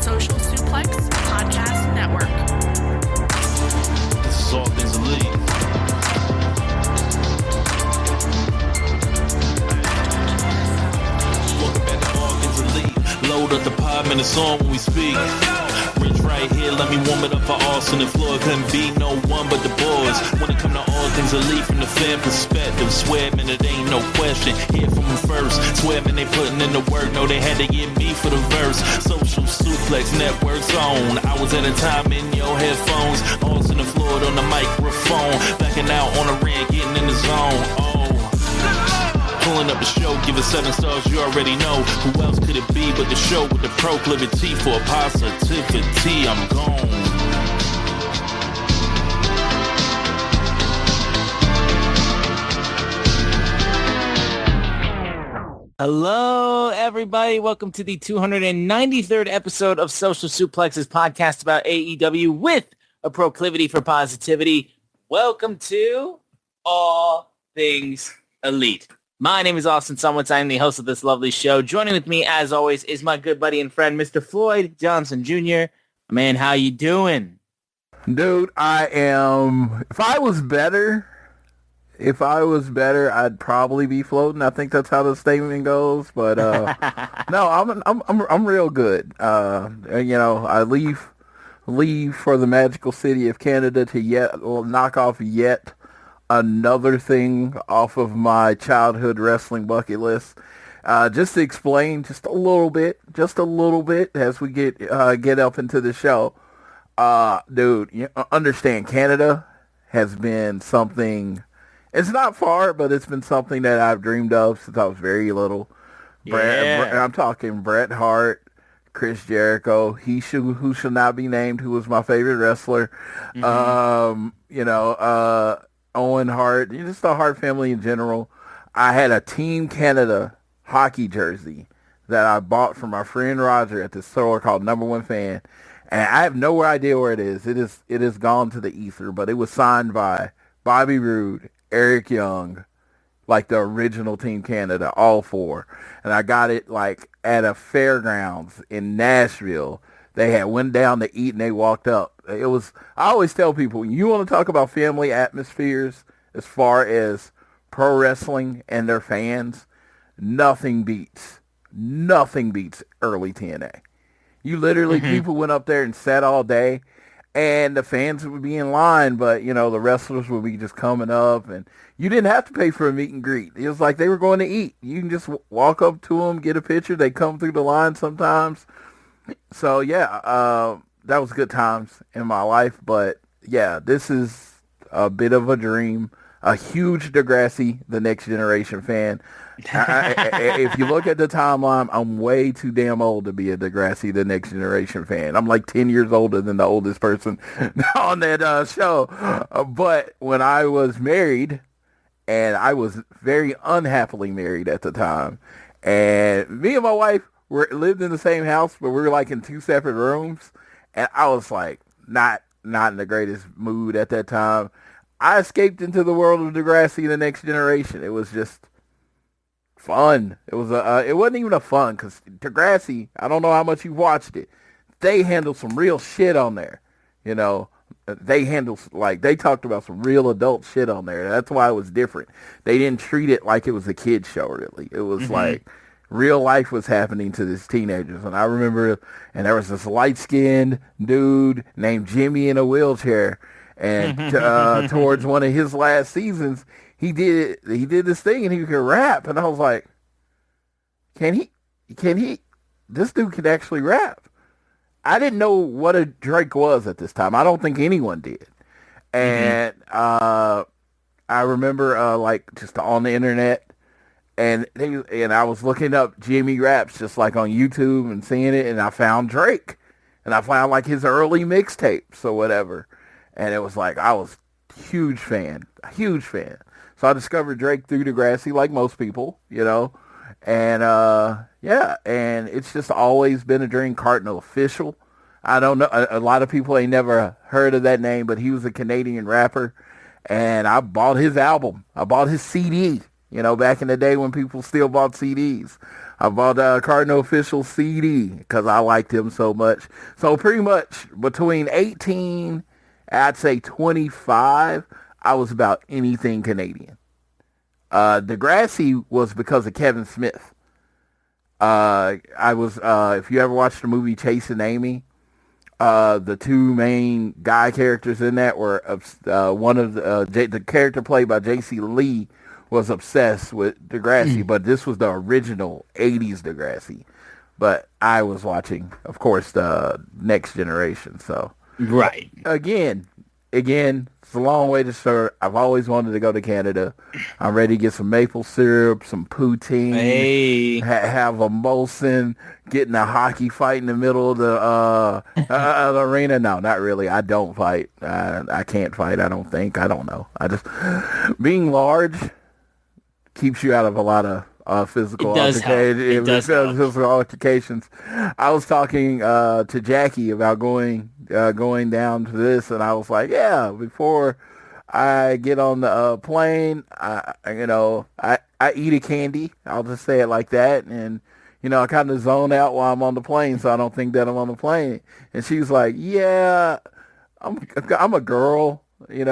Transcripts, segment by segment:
Social Suplex Podcast Network. This is All Things Elite. Welcome back to All Things Elite. Load up the pod, man, it's on when we speak. Rich right here, let me warm it up for Austin and Floyd. Couldn't be no one but the boys. When it come to All Things Elite from the fan perspective, swear, man, it ain't no question. Hear from them first. Swear, man, they putting in the work. No, they had to get me for the verse. Social Suplex Network's on. I was at a time in your headphones. Austin and Floyd on the microphone. Backing out on the ring, getting in the zone. Pulling up the show, give it 7 stars, you already know. Who else could it be but the show with the proclivity for positivity? I'm gone. Hello, everybody. Welcome to the 293rd episode of Social Suplex's podcast about AEW with a proclivity for positivity. Welcome to All Things Elite. My name is Austin Sumwitz. I am the host of this lovely show. Joining with me, as always, is my good buddy and friend, Mr. Floyd Johnson Jr. Man, how you doing? Dude, I am... If I was better, I'd probably be floating. I think that's how the statement goes. But no, I'm real good. I leave for the magical city of Canada to knock off yet another thing off of my childhood wrestling bucket list. Just to explain just a little bit as we get up into the show. Dude, you understand, Canada has been something. It's not far, but it's been something that I've dreamed of since I was very little. Yeah. I'm talking Bret Hart, Chris Jericho, who shall not be named, who was my favorite wrestler. Mm-hmm. Owen Hart, just the Hart family in general. I had a Team Canada hockey jersey that I bought from my friend Roger at this store called Number One Fan, and I have no idea where it is. It is gone to the ether, but it was signed by Bobby Roode, Eric Young, like the original Team Canada, all four. And I got it like at a fairgrounds in Nashville. They had went down to eat and they walked up. I always tell people, you want to talk about family atmospheres as far as pro wrestling and their fans, nothing beats early TNA. You literally, people went up there and sat all day, and the fans would be in line, but, the wrestlers would be just coming up, and you didn't have to pay for a meet and greet. It was like they were going to eat. You can just walk up to them, get a picture. They come through the line sometimes. So, yeah, that was good times in my life. But, yeah, this is a bit of a dream. A huge Degrassi, the Next Generation fan. If you look at the timeline, I'm way too damn old to be a Degrassi, the Next Generation fan. I'm like 10 years older than the oldest person on that show. But when I was married, and I was very unhappily married at the time, and me and my wife lived in the same house, but we were like in 2 separate rooms, and I was like not in the greatest mood at that time. I escaped into the world of Degrassi, the Next Generation. It was just fun. It wasn't even a fun, because Degrassi, I don't know how much you've watched it. They handled some real shit on there. They talked about some real adult shit on there. That's why it was different. They didn't treat it like it was a kid's show, really. It was like real life was happening to these teenagers. And I remember, and there was this light-skinned dude named Jimmy in a wheelchair. And towards one of his last seasons, he did this thing and he could rap. And I was like, can he, this dude could actually rap. I didn't know what a Drake was at this time. I don't think anyone did. And I remember just on the internet, and I was looking up Jimmy raps just like on YouTube and seeing it, and I found Drake. And I found like his early mixtapes or whatever. And it was like, I was a huge fan. So I discovered Drake through Degrassi, like most people, And, and it's just always been a dream. Cardinal Official. I don't know. A lot of people ain't never heard of that name, but he was a Canadian rapper. And I bought his album. I bought his CD, back in the day when people still bought CDs. I bought a Cardinal Official CD because I liked him so much. So pretty much between 18, I'd say 25, I was about anything Canadian. Degrassi was because of Kevin Smith. I was, if you ever watched the movie Chasing Amy, the two main guy characters in that were, one of the character played by J.C. Lee was obsessed with Degrassi, but this was the original 80s Degrassi. But I was watching, of course, the Next Generation. So, right. Again, it's a long way to start. I've always wanted to go to Canada. I'm ready to get some maple syrup, some poutine, have a Molson, getting a hockey fight in the middle of the arena. No, not really. I don't fight. I can't fight, I don't think. I don't know. I just, being large keeps you out of a lot of physical altercations. I was talking to Jackie about going down to this, and I was like, yeah, before I get on the plane, I eat a candy. I'll just say it like that, and I kind of zone out while I'm on the plane, so I don't think that I'm on the plane. And she's like, yeah, I'm a girl, and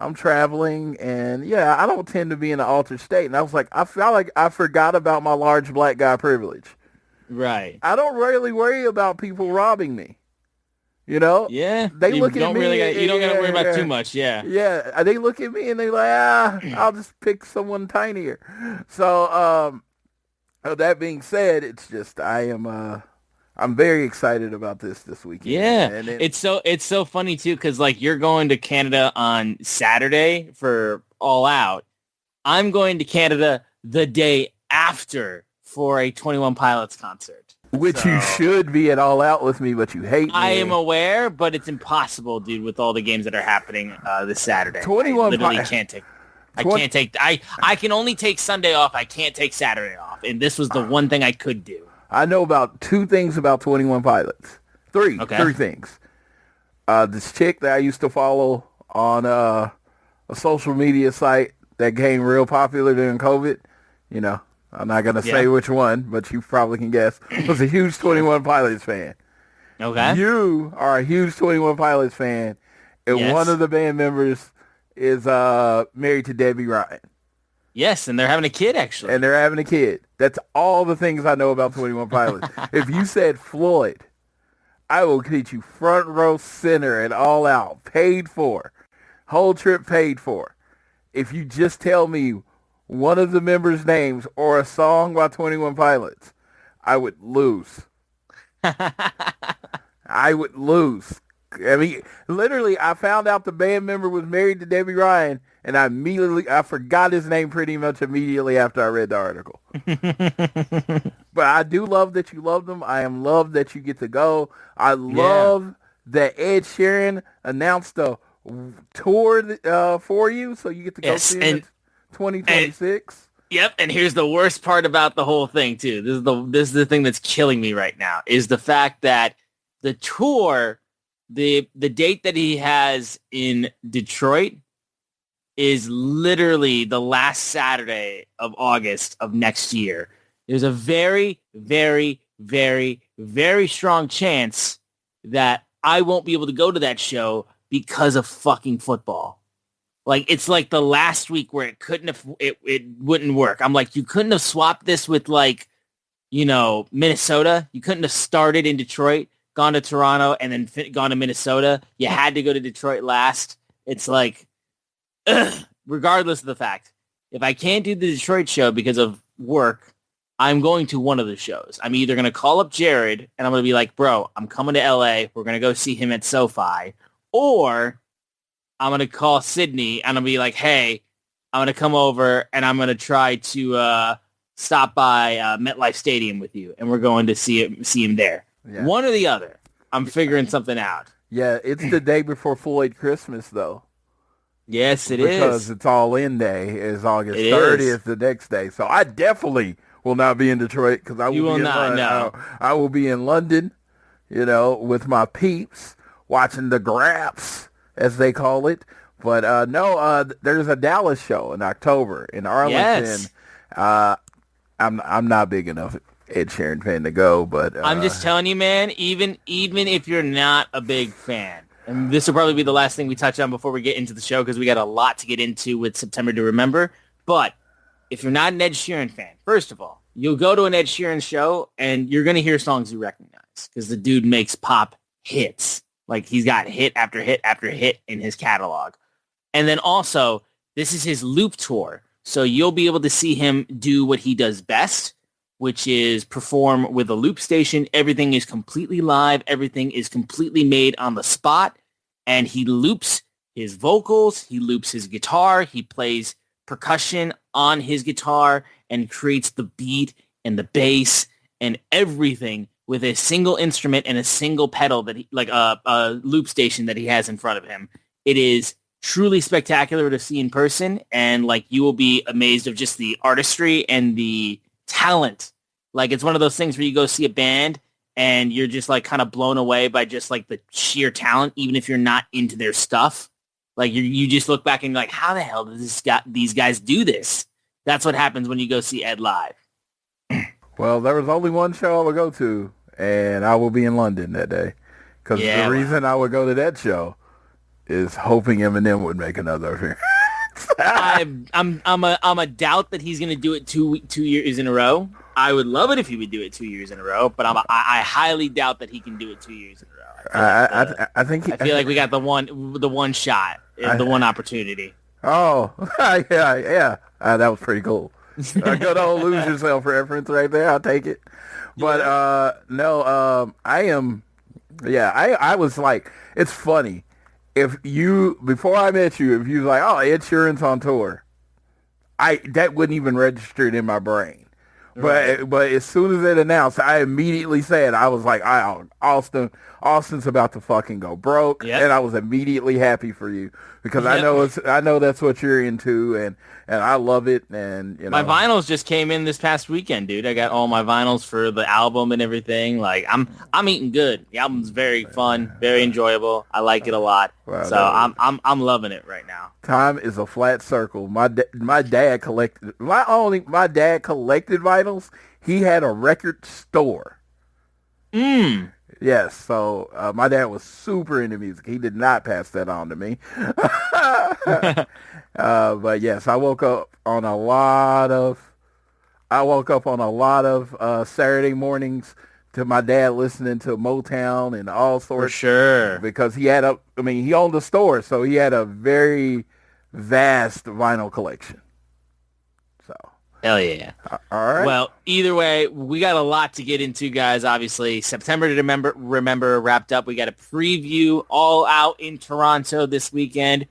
I'm traveling. And yeah, I don't tend to be in an altered state. And I was like, I felt like I forgot about my large black guy privilege. Right. I don't really worry about people robbing me. Yeah. They look at me. You don't got to worry about too much. Yeah. Yeah. They look at me and they're like, I'll just pick someone tinier. So, that being said, it's just, I'm very excited about this weekend. Yeah, and it's so funny too, because like you're going to Canada on Saturday for All Out. I'm going to Canada the day after for a 21 Pilots concert. Which you should be at All Out with me, but you hate me. I am aware, but it's impossible, dude, with all the games that are happening this Saturday. 21 I can only take Sunday off. I can't take Saturday off, and this was the one thing I could do. I know about two things about 21 Pilots. Three things. This chick that I used to follow on a social media site that became real popular during COVID, I'm not going to say which one, but you probably can guess, was a huge 21 Pilots fan. Okay. You are a huge 21 Pilots fan, and one of the band members is married to Debbie Ryan. Yes, and they're having a kid, actually. And they're having a kid. That's all the things I know about 21 Pilots. If you said Floyd, I will get you front row center and All Out, paid for. Whole trip paid for. If you just tell me one of the members' names or a song by 21 Pilots, I would lose. I would lose. I mean, literally, I found out the band member was married to Debbie Ryan, and I forgot his name pretty much immediately after I read the article. But I do love that you love them. I am loved that you get to go. I love that Ed Sheeran announced a tour for you, so you get to go see it in 2026. Yep, and here's the worst part about the whole thing, too. This is the thing that's killing me right now, is the fact that the tour, the date that he has in Detroit is literally the last Saturday of August of next year. There's a very, very, very, very strong chance that I won't be able to go to that show because of fucking football. Like, it's like the last week where it wouldn't work. I'm like, you couldn't have swapped this with Minnesota. You couldn't have started in Detroit, gone to Toronto, and then gone to Minnesota. You had to go to Detroit last. It's like, regardless of the fact, if I can't do the Detroit show because of work, I'm going to one of the shows. I'm either going to call up Jared and I'm going to be like, bro, I'm coming to LA. We're going to go see him at SoFi. Or I'm going to call Sydney and I'm going to be like, hey, I'm going to come over and I'm going to try to stop by MetLife Stadium with you. And we're going to see him there. Yeah. One or the other. I'm figuring something out. Yeah, it's the day before Floyd Christmas, though. Yes, it is. Because it's All-In Day is August 30th, the next day. So I definitely will not be in Detroit because I will be in London, with my peeps, watching the Graps, as they call it. But there's a Dallas show in October in Arlington. Yes. I'm not big enough Ed Sheeran fan to go, but I'm just telling you, man. Even if you're not a big fan, and this will probably be the last thing we touch on before we get into the show because we got a lot to get into with September to Remember. But if you're not an Ed Sheeran fan, first of all, you'll go to an Ed Sheeran show and you're gonna hear songs you recognize because the dude makes pop hits. Like he's got hit after hit after hit in his catalog. And then also, this is his loop tour. So you'll be able to see him do what he does best, which is perform with a loop station. Everything is completely live. Everything is completely made on the spot. And he loops his vocals. He loops his guitar. He plays percussion on his guitar and creates the beat and the bass and everything with a single instrument and a single pedal that he, like a loop station that he has in front of him. It is truly spectacular to see in person, and like you will be amazed of just the artistry and the talent. Like it's one of those things where you go see a band and you're just like kind of blown away by just like the sheer talent, even if you're not into their stuff. Like you just look back and you're like, how the hell did these guys do this? That's what happens when you go see Ed live. Well, there was only one show I would go to, and I will be in London that day. Because the reason I would go to that show is hoping Eminem would make another appearance. I'm a doubt that he's going to do it two years in a row. I would love it if he would do it 2 years in a row, but I highly doubt that he can do it 2 years in a row. I feel like we got the one shot, the one opportunity. Oh, yeah. That was pretty cool. Good old lose yourself reference right there. I'll take it. But I was like, it's funny. Before I met you, if you was like, oh, Ed Sheeran's on tour, that wouldn't even register in my brain. Right. But as soon as it announced, I immediately said, I was like, Austin's about to fucking go broke. Yep. And I was immediately happy for you because I know that's what you're into, and I love it. And my vinyls just came in this past weekend, dude. I got all my vinyls for the album and everything. Like I'm eating good. The album's very fun, very enjoyable. I like it a lot. Wow, so I'm loving it right now. Time is a flat circle. My dad collected vinyls. He had a record store. Yes, so my dad was super into music. He did not pass that on to me. But yes, I woke up on a lot of Saturday mornings to my dad listening to Motown and all sorts. For sure. Because he owned a store, so he had a very vast vinyl collection. So. Hell yeah. All right. Well, either way, we got a lot to get into, guys. Obviously, September to Remember wrapped up. We got a preview All Out in Toronto this weekend.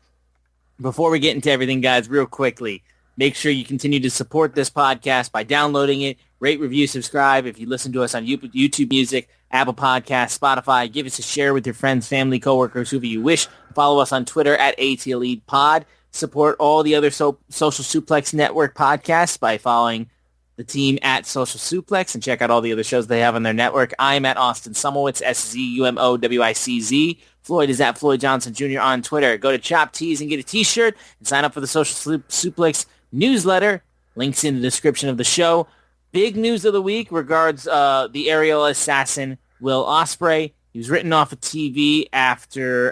Before we get into everything, guys, real quickly, make sure you continue to support this podcast by downloading it, rate, review, subscribe. If you listen to us on YouTube Music, Apple Podcasts, Spotify, give us a share with your friends, family, coworkers, whoever you wish. Follow us on Twitter at ATLeadPod. Support all the other Social Suplex Network podcasts by following the team at Social Suplex and check out all the other shows they have on their network. I'm at Austin Sumowitz, SZUMOWICZ. Floyd is at Floyd Johnson Jr. on Twitter. Go to Chop Tees and get a t-shirt and sign up for the Social Suplex newsletter. Links in the description of the show. Big news of the week regards the aerial assassin Will Ospreay. He was written off of TV after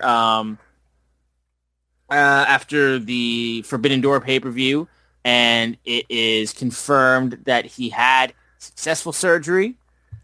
the Forbidden Door pay-per-view, and it is confirmed that he had successful surgery,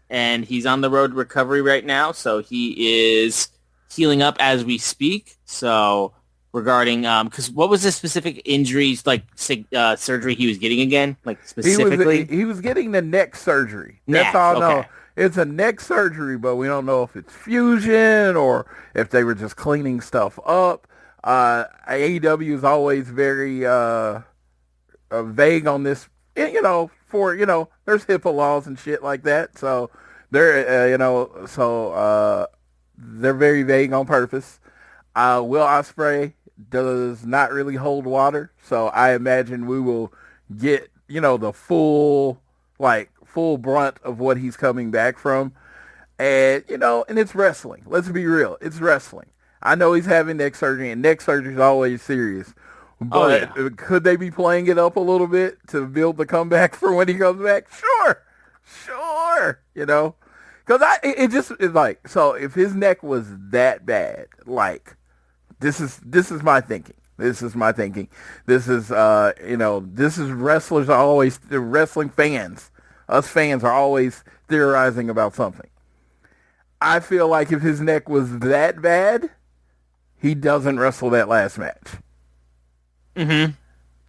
and he's on the road to recovery right now, so he is healing up as we speak. So regarding, because what was the specific injuries, like surgery he was getting again, like specifically? He was getting the neck surgery. That's all I know. It's a neck surgery, but we don't know if it's fusion or if they were just cleaning stuff up. AEW is always very vague on this, there's HIPAA laws and shit like that. So they're, they're very vague on purpose. Will Ospreay does not really hold water. So I imagine we will get, the full brunt of what he's coming back from. And, and it's wrestling. Let's be real. It's wrestling. I know he's having neck surgery, and neck surgery is always serious. But could they be playing it up a little bit to build the comeback for when he comes back? Sure. You know, because it's like, so if his neck was that bad, like this is my thinking. This is wrestlers are always, the wrestling fans, us fans are always theorizing about something. I feel like if his neck was that bad, he doesn't wrestle that last match. Mm-hmm.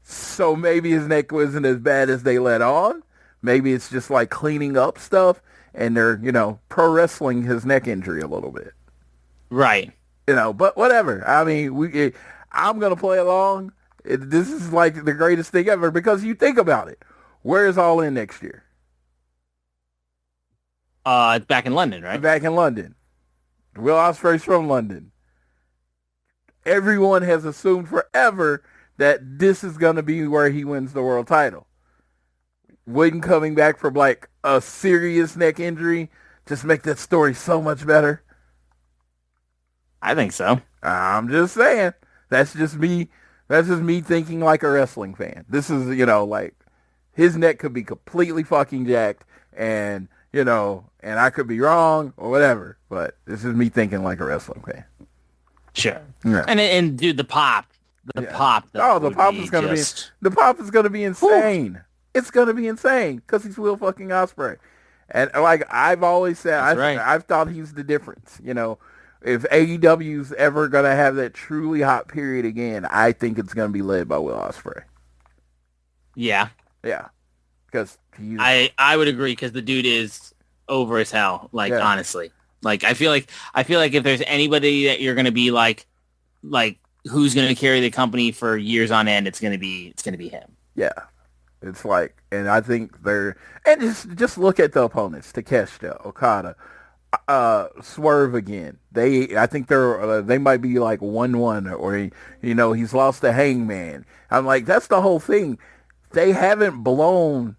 So maybe his neck wasn't as bad as they let on. Maybe it's just like cleaning up stuff, and they're, pro wrestling his neck injury a little bit. Right. But whatever. I mean, I'm going to play along. This is like the greatest thing ever, because you think about it. Where is All In next year? It's back in London, right? Back in London. Will Ospreay's from London. Everyone has assumed forever that this is going to be where he wins the world title. Wouldn't coming back from like a serious neck injury just make that story so much better? I think so. I'm just saying. That's just me thinking like a wrestling fan. This is, like his neck could be completely fucking jacked, and, and I could be wrong or whatever, but this is me thinking like a wrestling fan. Sure. Yeah. And dude, the pop. The pop is going to be insane. Whew. It's going to be insane because he's Will fucking Ospreay. And like I've always said, I've thought he's the difference. If AEW's ever going to have that truly hot period again, I think it's going to be led by Will Ospreay. Yeah. Yeah. Because I would agree, because the dude is over as hell. Like, honestly. Like, I feel like if there's anybody that you're going to be like who's going to carry the company for years on end, it's going to be him. Yeah. It's like, and I think and just look at the opponents: Takeshita, Okada, Swerve again. I think they might be like 1-1, or he's lost to Hangman. I'm like, that's the whole thing. They haven't blown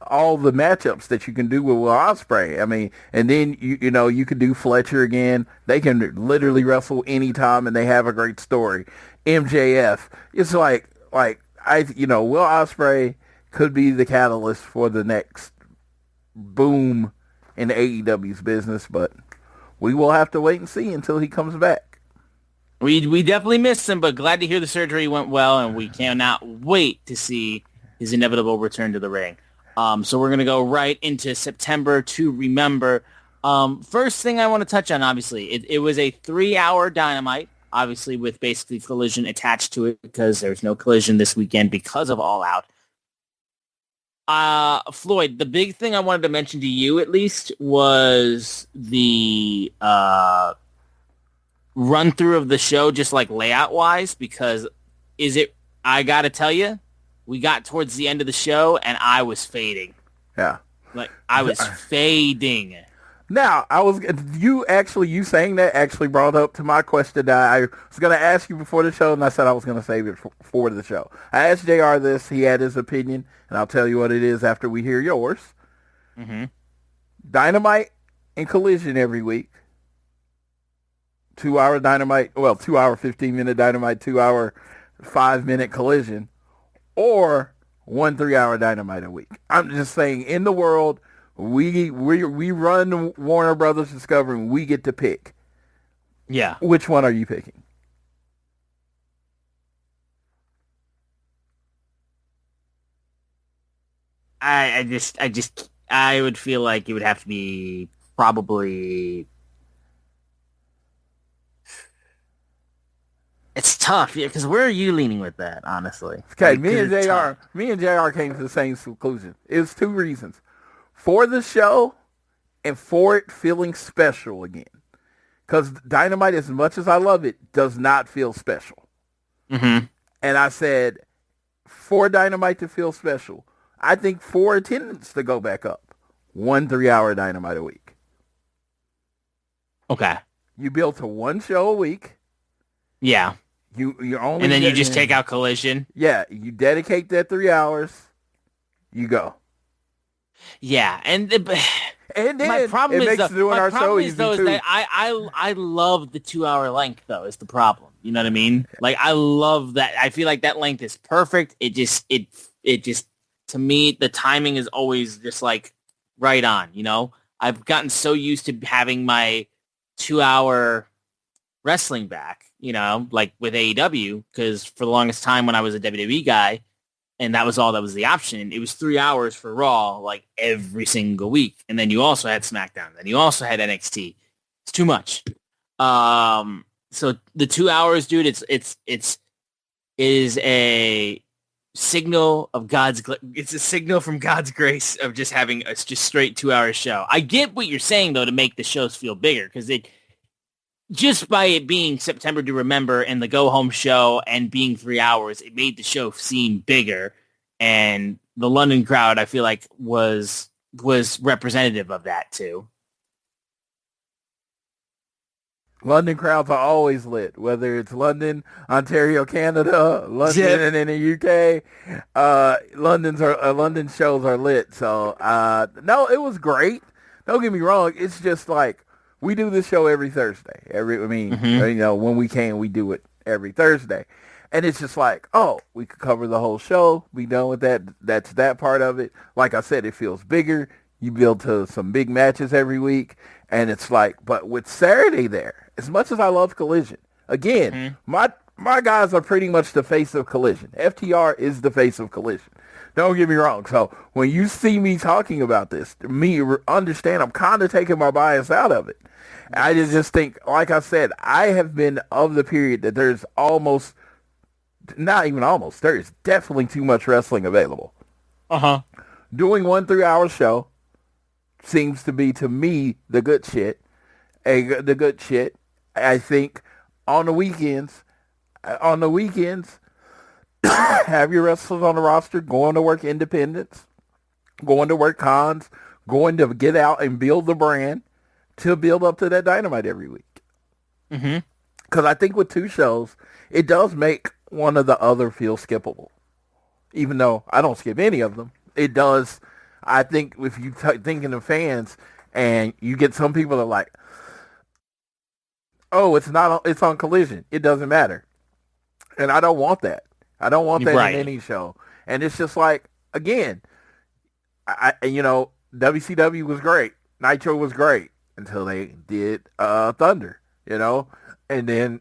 all the matchups that you can do with Will Ospreay. I mean, and then you could do Fletcher again. They can literally wrestle anytime, and they have a great story. MJF. It's like Will Ospreay could be the catalyst for the next boom in AEW's business, but we will have to wait and see until he comes back. We definitely missed him, but glad to hear the surgery went well, and we cannot wait to see his inevitable return to the ring. So we're going to go right into September to remember. First thing I want to touch on, obviously, it was a 3-hour Dynamite, obviously with basically Collision attached to it, because there's no Collision this weekend because of All Out. Floyd, the big thing I wanted to mention to you, at least, was the run through of the show, just like layout wise, because I got to tell you, we got towards the end of the show and I was fading. Yeah. Like, I was fading. Now, you saying that actually brought up to my question that I was going to ask you before the show, and I said I was going to save it for the show. I asked JR this. He had his opinion, and I'll tell you what it is after we hear yours. Mm-hmm. Dynamite and Collision every week. 2-hour Dynamite, 2-hour 15-minute Dynamite, 2-hour 5-minute Collision, or 1 3-hour Dynamite a week. I'm just saying, in the world, we run Warner Brothers Discovery, and we get to pick. Yeah. Which one are you picking? I would feel like it would have to be probably. It's tough, yeah, because where are you leaning with that, honestly? Okay, like, me and JR came to the same conclusion. It was 2 reasons. For the show and for it feeling special again. Because Dynamite, as much as I love it, does not feel special. Mm-hmm. And I said, for Dynamite to feel special, I think for attendance to go back up, 1 3-hour Dynamite a week. Okay. You build to 1 show a week. Yeah. You only, and then you just take out Collision. Yeah, you dedicate that 3 hours. You go. Yeah, and then my problem is doing our show easy too. That I love the 2-hour length though. Is the problem, You know what I mean? Like, I love that. I feel like that length is perfect. It just, to me, the timing is always just like right on, you know? I've gotten so used to having my 2-hour wrestling back, you know, like with AEW, because for the longest time when I was a WWE guy, and that was all that was the option, it was 3 hours for Raw, like every single week. And then you also had SmackDown. Then you also had NXT. It's too much. So the 2 hours, dude, it is a signal of it's a signal from God's grace of just having a just straight 2 hour show. I get what you're saying though, to make the shows feel bigger, because it, just by it being September to Remember and the go home show and being 3 hours, it made the show seem bigger. And the London crowd, I feel like, was representative of that too. London crowds are always lit, whether it's London, Ontario, Canada, London in the UK. London shows are lit. So no, it was great. Don't get me wrong. It's just like, we do this show every Thursday. You know, when we can, we do it every Thursday. And it's just like, oh, we could cover the whole show, be done with that. That's that part of it. Like I said, it feels bigger. You build to some big matches every week. And it's like, but with Saturday there, as much as I love Collision, again, my guys are pretty much the face of Collision. FTR is the face of Collision. Don't get me wrong. So when you see me talking about this, understand I'm kind of taking my bias out of it. I just think, like I said, I have been of the period that there's almost, not even almost, there is definitely too much wrestling available. Doing 1 3-hour show seems to be, to me, the good shit. The good shit. I think on the weekends, have your wrestlers on the roster going to work independents, going to work cons, going to get out and build the brand to build up to that Dynamite every week. Because I think with 2 shows, it does make one of the other feel skippable. Even though I don't skip any of them, it does. I think if you thinking of fans, and you get some people that are like, oh, it's on Collision, it doesn't matter. And I don't want that. I don't want that in any show. And it's just like, again, you know, WCW was great. Nitro was great until they did Thunder, you know. And then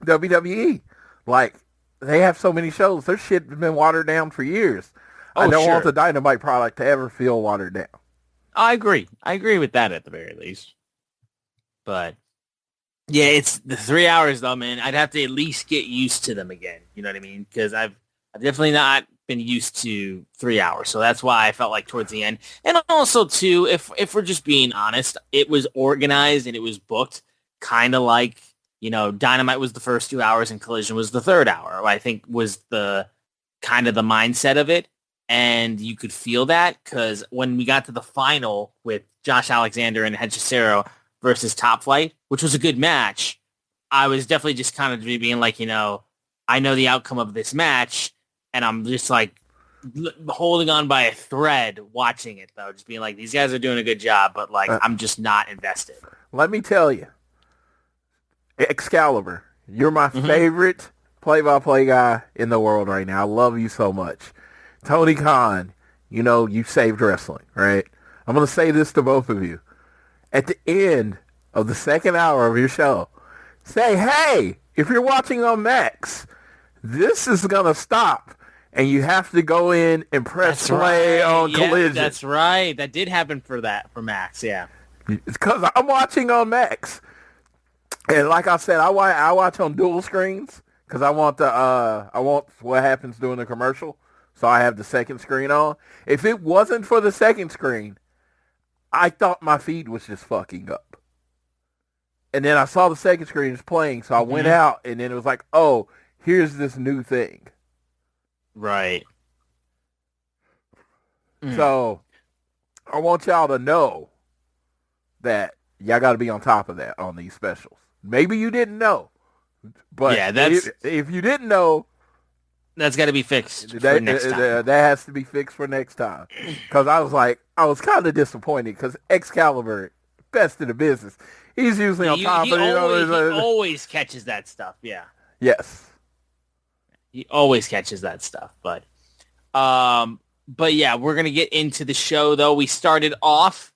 WWE, like, they have so many shows. Their shit has been watered down for years. I don't want the Dynamite product to ever feel watered down. I agree. I agree with that at the very least. But yeah, it's the 3 hours though, man. I'd have to at least get used to them again. You know what I mean? Because I've definitely not been used to 3 hours. So that's why I felt like towards the end. And also too, if we're just being honest, it was organized and it was booked kind of like, you know, Dynamite was the first 2 hours and Collision was the third hour, I think was the kind of the mindset of it. And you could feel that because when we got to the final with Josh Alexander and Hechicero versus Top Flight, which was a good match, I was definitely just kind of being like, you know, I know the outcome of this match, and I'm just like holding on by a thread watching it, though, just being like, these guys are doing a good job, but like I'm just not invested. Let me tell you, Excalibur, you're my favorite play-by-play guy in the world right now. I love you so much. Tony Khan, you know, you saved wrestling, right? I'm going to say this to both of you. At the end of the second hour of your show, say, hey, if you're watching on Max, this is going to stop, and you have to go in and press play on Collision. That's right. That did happen for Max, yeah. It's because I'm watching on Max. And like I said, I watch on dual screens because I want what happens during the commercial. So I have the second screen on. If it wasn't for the second screen, I thought my feed was just fucking up. And then I saw the second screen is playing, so I went out, and then it was like, oh, here's this new thing. Right. So I want y'all to know that y'all got to be on top of that on these specials. Maybe you didn't know, but if you didn't know, that's got to be fixed for next time. That has to be fixed for next time. Because I was kind of disappointed because Excalibur, best in the business. He's usually on top of it. He always catches that stuff. Yeah. Yes. He always catches that stuff. But yeah, we're gonna get into the show though. We started off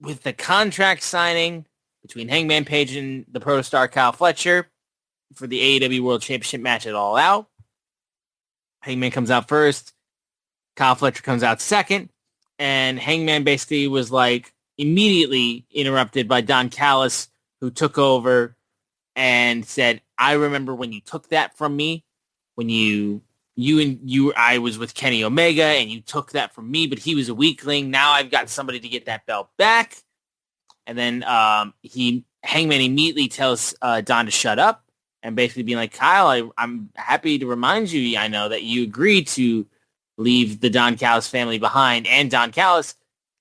with the contract signing between Hangman Page and the Protostar Kyle Fletcher for the AEW World Championship match at All Out. Hangman comes out first. Kyle Fletcher comes out second. And Hangman basically was like immediately interrupted by Don Callis, who took over and said, I remember when you took that from me, when I was with Kenny Omega and you took that from me, but he was a weakling. Now I've got somebody to get that belt back. And then Hangman immediately tells Don to shut up and basically being like, Kyle, I'm happy to remind you, I know that you agreed to leave the Don Callis family behind and Don Callis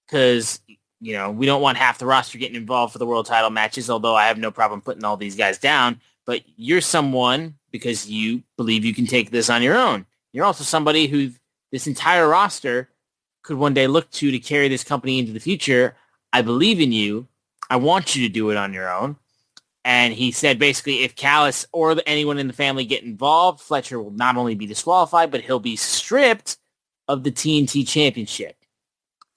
because, we don't want half the roster getting involved for the world title matches, although I have no problem putting all these guys down. But you're someone, because you believe you can take this on your own. You're also somebody who this entire roster could one day look to carry this company into the future. I believe in you. I want you to do it on your own. And he said basically if Callis or anyone in the family get involved, Fletcher will not only be disqualified, but he'll be stripped of the TNT Championship.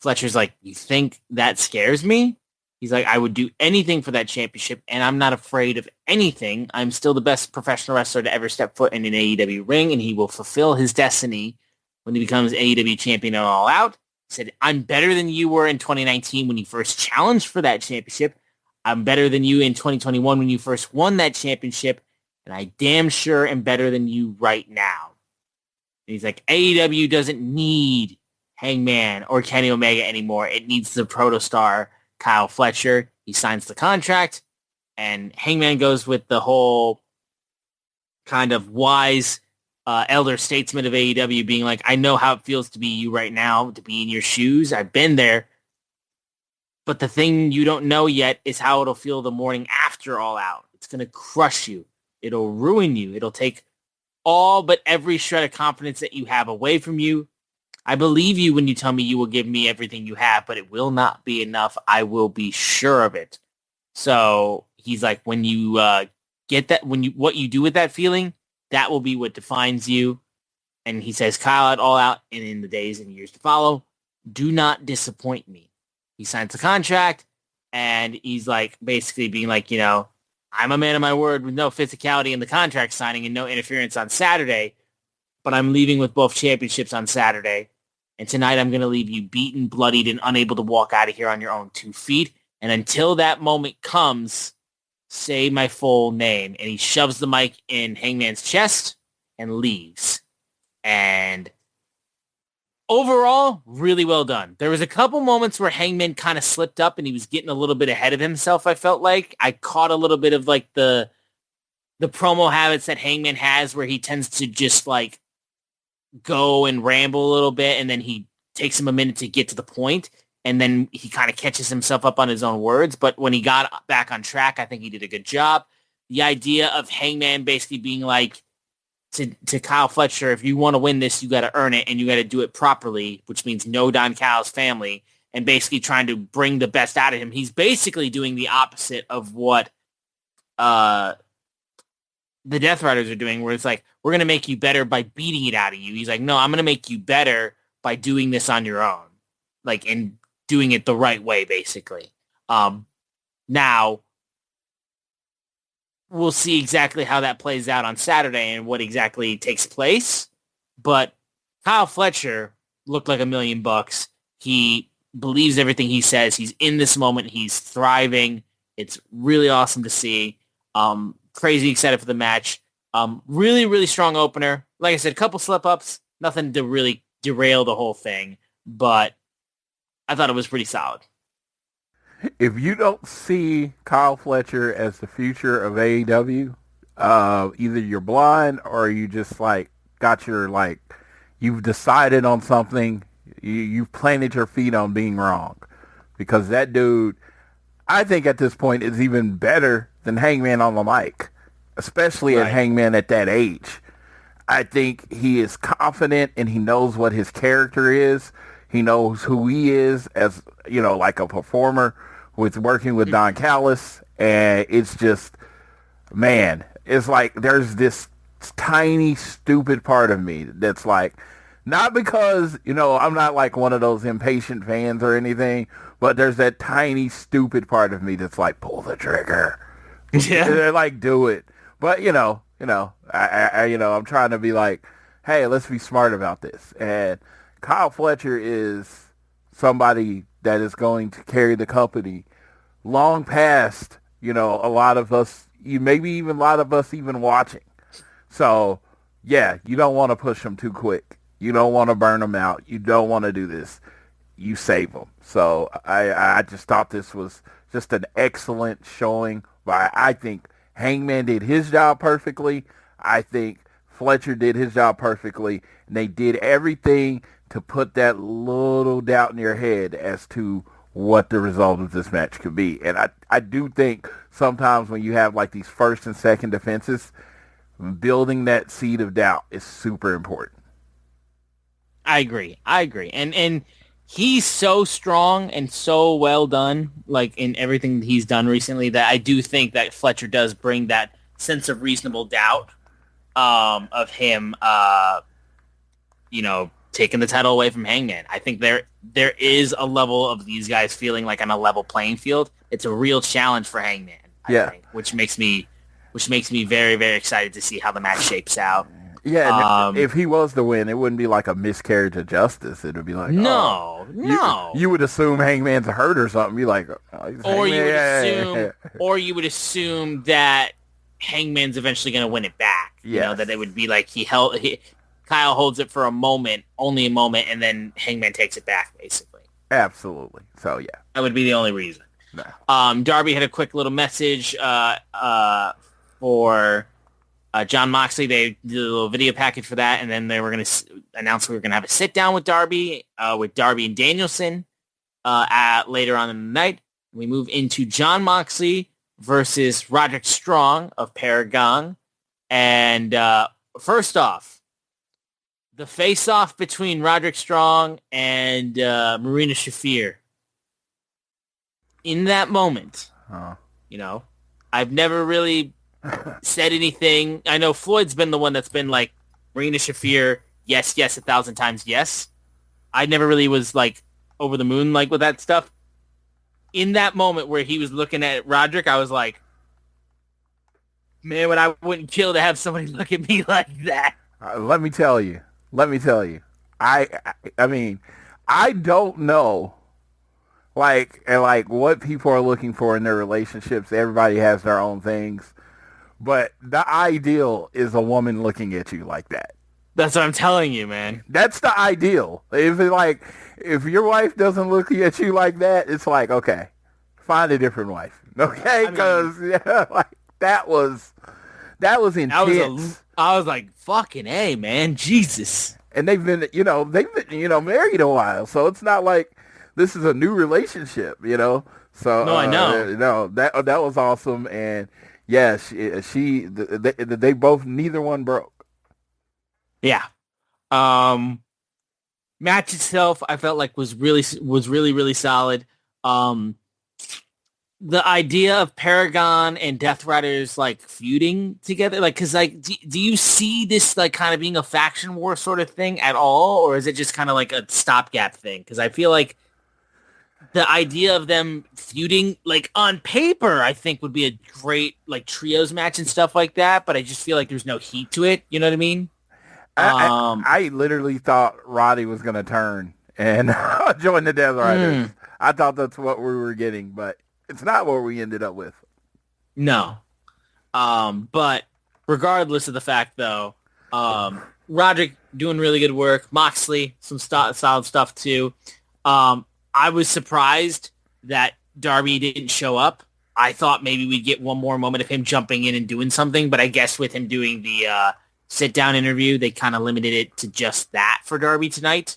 Fletcher's like, you think that scares me? He's like, I would do anything for that championship, and I'm not afraid of anything. I'm still the best professional wrestler to ever step foot in an AEW ring, and he will fulfill his destiny when he becomes AEW champion on All Out. He said, I'm better than you were in 2019 when you first challenged for that championship. I'm better than you in 2021 when you first won that championship, and I damn sure am better than you right now. And he's like, AEW doesn't need Hangman or Kenny Omega anymore. It needs the protostar Kyle Fletcher. He signs the contract, and Hangman goes with the whole kind of wise elder statesman of AEW being like, I know how it feels to be you right now, to be in your shoes. I've been there. But the thing you don't know yet is how it'll feel the morning after All Out. It's going to crush you. It'll ruin you. It'll take all but every shred of confidence that you have away from you. I believe you when you tell me you will give me everything you have, but it will not be enough. I will be sure of it. So he's like, when you get that, what you do with that feeling, that will be what defines you. And he says, Kyle at All Out and in the days and years to follow, do not disappoint me. He signs the contract, and he's like basically being like, I'm a man of my word with no physicality in the contract signing and no interference on Saturday, but I'm leaving with both championships on Saturday. And tonight I'm going to leave you beaten, bloodied, and unable to walk out of here on your own 2 feet. And until that moment comes, say my full name. And he shoves the mic in Hangman's chest and leaves. And overall, really well done. There was a couple moments where Hangman kind of slipped up and he was getting a little bit ahead of himself, I felt like. I caught a little bit of like the promo habits that Hangman has where he tends to just like go and ramble a little bit, and then he takes him a minute to get to the point, and then he kind of catches himself up on his own words. But when he got back on track, I think he did a good job. The idea of Hangman basically being like to Kyle Fletcher, if you want to win this, you got to earn it, and you got to do it properly, which means no Don Callis family, and basically trying to bring the best out of him. He's basically doing the opposite of what the Death Riders are doing, where it's like, we're going to make you better by beating it out of you. He's like, no, I'm going to make you better by doing this on your own, like, and doing it the right way, basically. Now, we'll see exactly how that plays out on Saturday and what exactly takes place. But Kyle Fletcher looked like $1 million. He believes everything he says. He's in this moment. He's thriving. It's really awesome to see. Crazy excited for the match. Really, really strong opener. Like I said, a couple slip-ups. Nothing to really derail the whole thing. But I thought it was pretty solid. If you don't see Kyle Fletcher as the future of AEW, either you're blind or you just like got your like, you've decided on something, you've planted your feet on being wrong. Because that dude, I think at this point is even better than Hangman on the mic, especially at Hangman at that age. I think he is confident and he knows what his character is. He knows who he is as, like a performer, with working with Don Callis, and it's just, man, it's like there's this tiny stupid part of me that's like, not because, I'm not like one of those impatient fans or anything, but there's that tiny stupid part of me that's like, pull the trigger. Yeah. They're like, do it. But, I'm trying to be like, hey, let's be smart about this. And Kyle Fletcher is somebody that is going to carry the company long past, a lot of us, maybe even a lot of us even watching. So, yeah, you don't want to push them too quick. You don't want to burn them out. You don't want to do this. You save them. So I just thought this was just an excellent showing. But I think Hangman did his job perfectly. I think Fletcher did his job perfectly. And they did everything to put that little doubt in your head as to what the result of this match could be. And I do think sometimes when you have like these first and second defenses, building that seed of doubt is super important. I agree. And he's so strong and so well done, like in everything he's done recently, that I do think that Fletcher does bring that sense of reasonable doubt of him, taking the title away from Hangman. I think there is a level of these guys feeling like on a level playing field. It's a real challenge for Hangman, I think, which makes me very, very excited to see how the match shapes out. Yeah, if he was to win, it wouldn't be like a miscarriage of justice. It would be like, no. You would assume Hangman's hurt or something. Be like, or you would assume that Hangman's eventually going to win it back. Yes. That it would be like Kyle holds it for a moment, only a moment, and then Hangman takes it back, basically. Absolutely. So yeah, that would be the only reason. No. Darby had a quick little message for John Moxley. They did a little video package for that, and then they were going to announce we were going to have a sit down with Darby and Danielson later on in the night. We move into John Moxley versus Roderick Strong of Paragon. And first off, the face-off between Roderick Strong and Marina Shafir. In that moment, I've never really said anything. I know Floyd's been the one that's been like, Marina Shafir, yes, 1,000 times yes. I never really was like over the moon like with that stuff. In that moment where he was looking at Roderick, I was like, man, I wouldn't kill to have somebody look at me like that. Let me tell you. I mean, I don't know like what people are looking for in their relationships. Everybody has their own things. But the ideal is a woman looking at you like that. That's what I'm telling you, man. That's the ideal. If your wife doesn't look at you like that, it's like, okay, find a different wife. Okay? Because that was intense. I was like, fucking A, man. Jesus. And they've been married a while. So it's not like this is a new relationship, So no, I know. That was awesome. And yeah, they both, neither one broke. Yeah. Match itself, I felt like was really, really solid. The idea of Paragon and Death Riders like feuding together, like, cause like, do you see this like kind of being a faction war sort of thing at all, or is it just kind of like a stopgap thing? Cause I feel like the idea of them feuding, like on paper, I think would be a great like trios match and stuff like that. But I just feel like there's no heat to it. You know what I mean? I literally thought Roddy was going to turn and join the Death Riders. I thought that's what we were getting, but it's not what we ended up with. No. But regardless of the fact, though, Roderick doing really good work. Moxley, some solid stuff, too. I was surprised that Darby didn't show up. I thought maybe we'd get one more moment of him jumping in and doing something, but I guess with him doing the sit-down interview, they kind of limited it to just that for Darby tonight.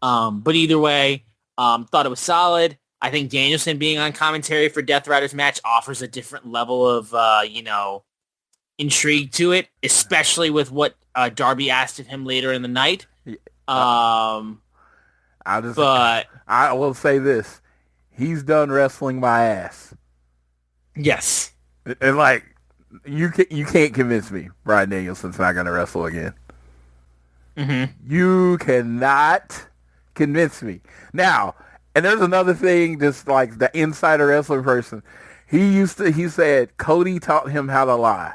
But either way, thought it was solid. I think Danielson being on commentary for Death Riders match offers a different level of, intrigue to it, especially with what Darby asked of him later in the night. I will say this. he's done wrestling my ass. Yes. And like, you can't convince me Bryan Danielson's not going to wrestle again. Mm-hmm. You cannot convince me. Now, and there's another thing, just like the insider wrestling person. He said Cody taught him how to lie.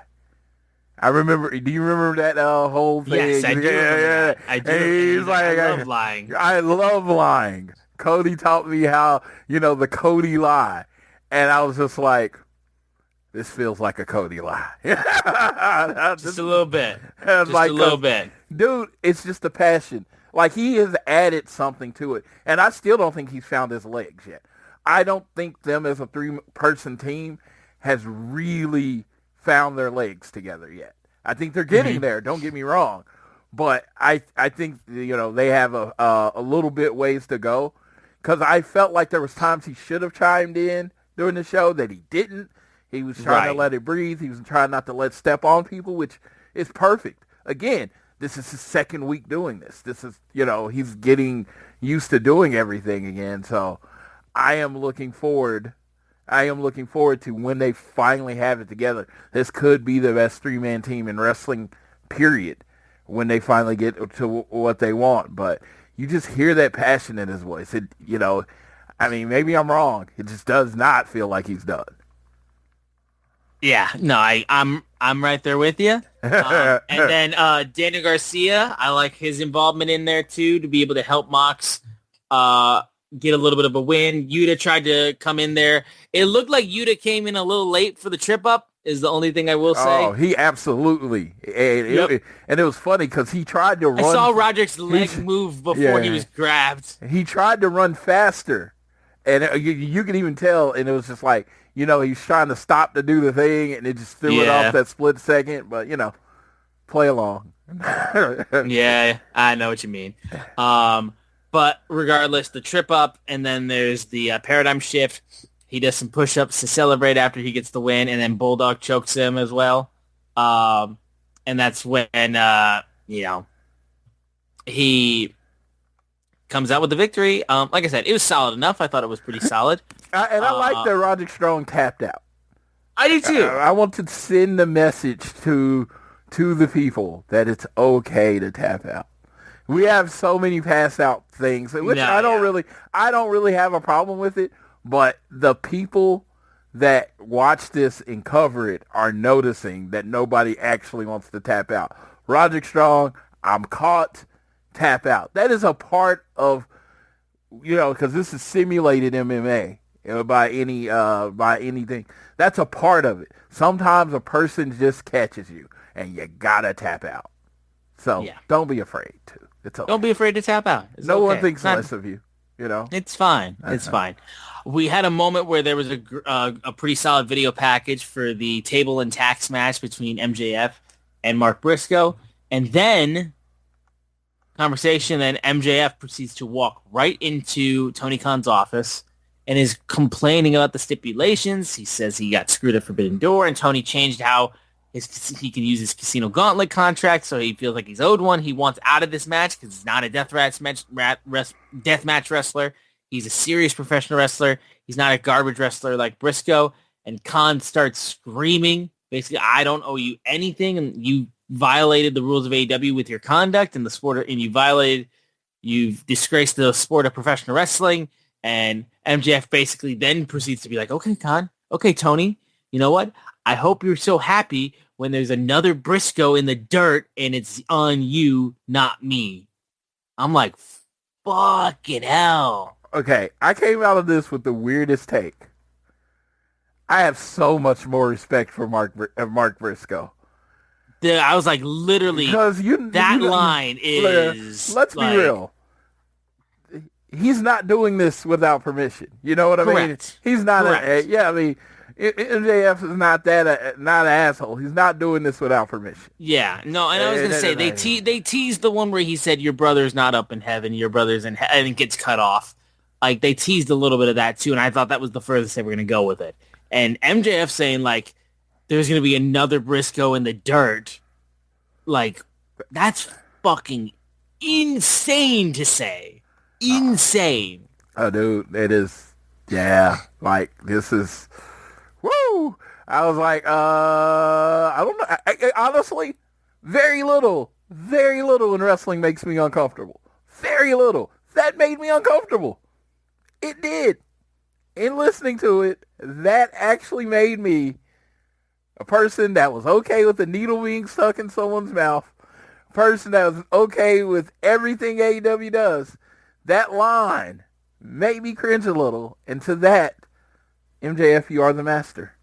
I remember. Do you remember that whole thing? Yes, I do. Yeah. I do. He's like, I love lying. I love lying. Cody taught me how, the Cody lie. And I was just like, this feels like a Cody lie. Just a little bit. Just like, a little bit. Dude, it's just the passion. Like, he has added something to it. And I still don't think he's found his legs yet. I don't think them as a 3-person team has really found their legs together yet. I think they're getting there. Don't get me wrong. But I think, they have a little bit ways to go. Because I felt like there was times he should have chimed in during the show that he didn't. He was trying to let it breathe. He was trying not to let step on people, which is perfect. Again, this is his second week doing this. This is, he's getting used to doing everything again. So I am looking forward to when they finally have it together. This could be the best 3-man team in wrestling, period, when they finally get to what they want. But you just hear that passion in his voice. Maybe I'm wrong. It just does not feel like he's done. Yeah, no, I'm right there with you. And then Daniel Garcia, I like his involvement in there too, to be able to help Mox get a little bit of a win. Yuta tried to come in there. It looked like Yuta came in a little late for the trip up, is the only thing I will say. Oh, he absolutely. And it was funny because he tried to run. I saw Roderick's leg move before he was grabbed. He tried to run faster. And you can even tell, and it was just like, he's trying to stop to do the thing, and it just threw it off that split second. But, play along. Yeah, I know what you mean. But regardless, the trip up, and then there's the paradigm shift. He does some push-ups to celebrate after he gets the win, and then Bulldog chokes him as well. And that's when, he comes out with the victory. Like I said, it was solid enough. I thought it was pretty solid. I like that Roderick Strong tapped out. I do too. I want to send the message to the people that it's okay to tap out. We have so many pass out things, which I don't really have a problem with it. But the people that watch this and cover it are noticing that nobody actually wants to tap out. Roderick Strong, I'm caught. Tap out. That is a part of, because this is simulated MMA by anything. That's a part of it. Sometimes a person just catches you, and you gotta tap out. So don't be afraid to. It's okay. Don't be afraid to tap out. It's no okay. one thinks less of you. It's fine. It's fine. We had a moment where there was a pretty solid video package for the table and tax match between MJF and Mark Briscoe, and then conversation, and MJF proceeds to walk right into Tony Khan's office and is complaining about the stipulations. He says he got screwed at Forbidden Door, and Tony changed how he can use his Casino Gauntlet contract, so he feels like he's owed one. He wants out of this match because he's not a deathmatch wrestler. He's a serious professional wrestler. He's not a garbage wrestler like Briscoe. And Khan starts screaming, basically, I don't owe you anything, and you violated the rules of AEW with your conduct in the sport, and you've disgraced the sport of professional wrestling. And MJF basically then proceeds to be like, okay, Khan, okay, Tony, you know what? I hope you're so happy when there's another Briscoe in the dirt and it's on you, not me. I'm like, fucking hell. Okay, I came out of this with the weirdest take. I have so much more respect for Mark Briscoe. I was like, literally, because line is... Let's be real. He's not doing this without permission. You know what I mean? He's not. MJF is not an asshole. He's not doing this without permission. Yeah, no, and I was gonna say they teased the one where he said your brother's not up in heaven, your brother's in heaven, and gets cut off. Like they teased a little bit of that too, and I thought that was the furthest they were gonna go with it. And MJF saying like there's gonna be another Briscoe in the dirt, like that's fucking insane to say. Insane. Oh, dude, it is. Yeah, like this is, woo! I was like, I don't know. Honestly, very little in wrestling makes me uncomfortable. Very little. That made me uncomfortable. It did. In listening to it, that actually made me a person that was okay with the needle being stuck in someone's mouth, a person that was okay with everything AEW does. That line made me cringe a little. And to that, MJF, you are the master.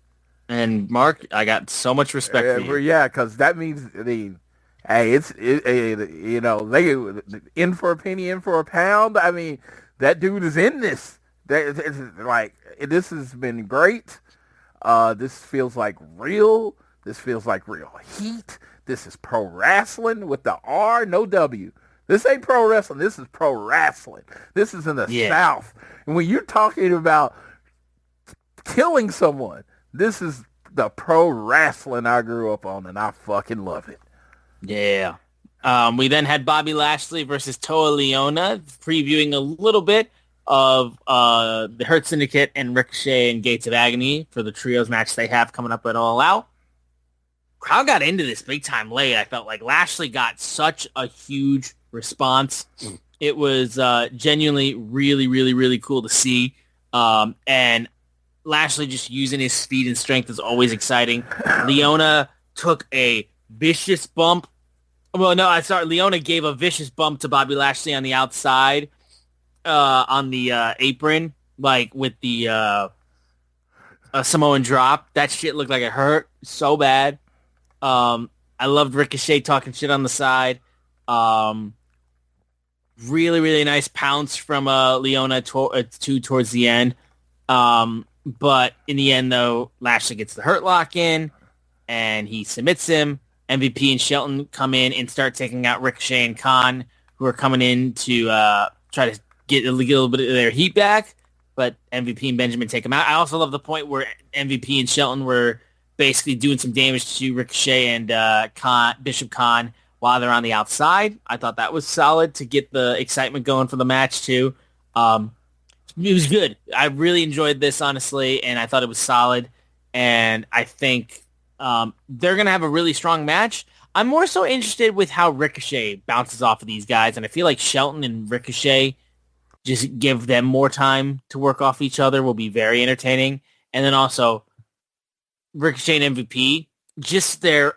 And Mark, I got so much respect for you. Yeah, because that means, I mean, hey, you know, they in for a penny, in for a pound. I mean, that dude is in this. This has been great. This feels like real. This feels like real heat. This is pro wrestling with the R, no W. This ain't pro wrestling. This is pro wrestling. This is in the South. And when you're talking about killing someone, this is the pro wrestling I grew up on, and I fucking love it. Yeah. We then had Bobby Lashley versus Toa Liona, previewing a little bit of the Hurt Syndicate and Ricochet and Gates of Agony for the trios match they have coming up at All Out. Crowd got into this big time late. I felt like Lashley got such a huge response. It was genuinely really, really, really cool to see. And Lashley just using his speed and strength is always exciting. Leona took a vicious bump. Well, no, Leona gave a vicious bump to Bobby Lashley on the outside on the apron, like with the Samoan drop. That shit looked like it hurt so bad. I loved Ricochet talking shit on the side. Really, really nice pounce from Leona towards the end. But in the end, though, Lashley gets the hurt lock in, and he submits him. MVP and Shelton come in and start taking out Ricochet and Khan, who are coming in to try to get a little bit of their heat back. But MVP and Benjamin take him out. I also love the point where MVP and Shelton were basically doing some damage to Ricochet and Bishop Khan while they're on the outside. I thought that was solid to get the excitement going for the match, too. It was good. I really enjoyed this, honestly, and I thought it was solid. And I think they're going to have a really strong match. I'm more so interested with how Ricochet bounces off of these guys, and I feel like Shelton and Ricochet, just give them more time to work off each other, will be very entertaining. And then also Ricochet and MVP, just the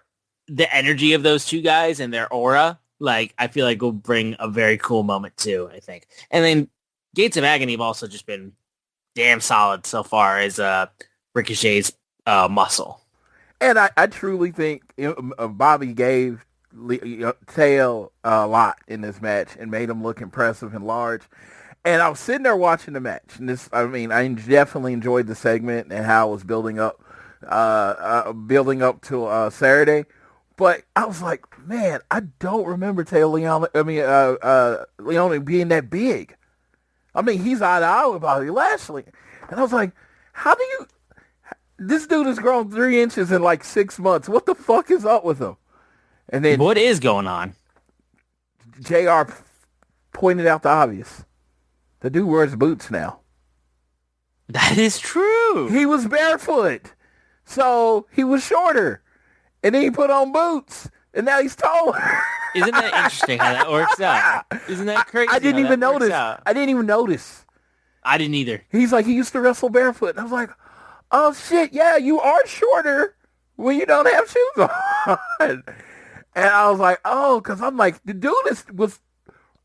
energy of those two guys and their aura, like, I feel like will bring a very cool moment too, I think. And then Gates of Agony have also just been damn solid so far as Ricochet's muscle. And I truly think Bobby gave Tail a lot in this match and made him look impressive and large. And I was sitting there watching the match, and I definitely enjoyed the segment and how it was building up to Saturday. But I was like, man, I don't remember Leona being that big. I mean, he's eye to eye with Bobby Lashley. And I was like, this dude has grown 3 inches in like 6 months. What the fuck is up with him? And then what is going on? JR pointed out the obvious. The dude wears boots now. That is true. He was barefoot. So he was shorter. And then he put on boots. And now he's taller. Isn't that interesting how that works out? Isn't that crazy? I didn't even notice. I didn't even notice. I didn't either. He's like, he used to wrestle barefoot. And I was like, oh shit, yeah, you are shorter when you don't have shoes on. And I was like, oh, because I'm like, the dude was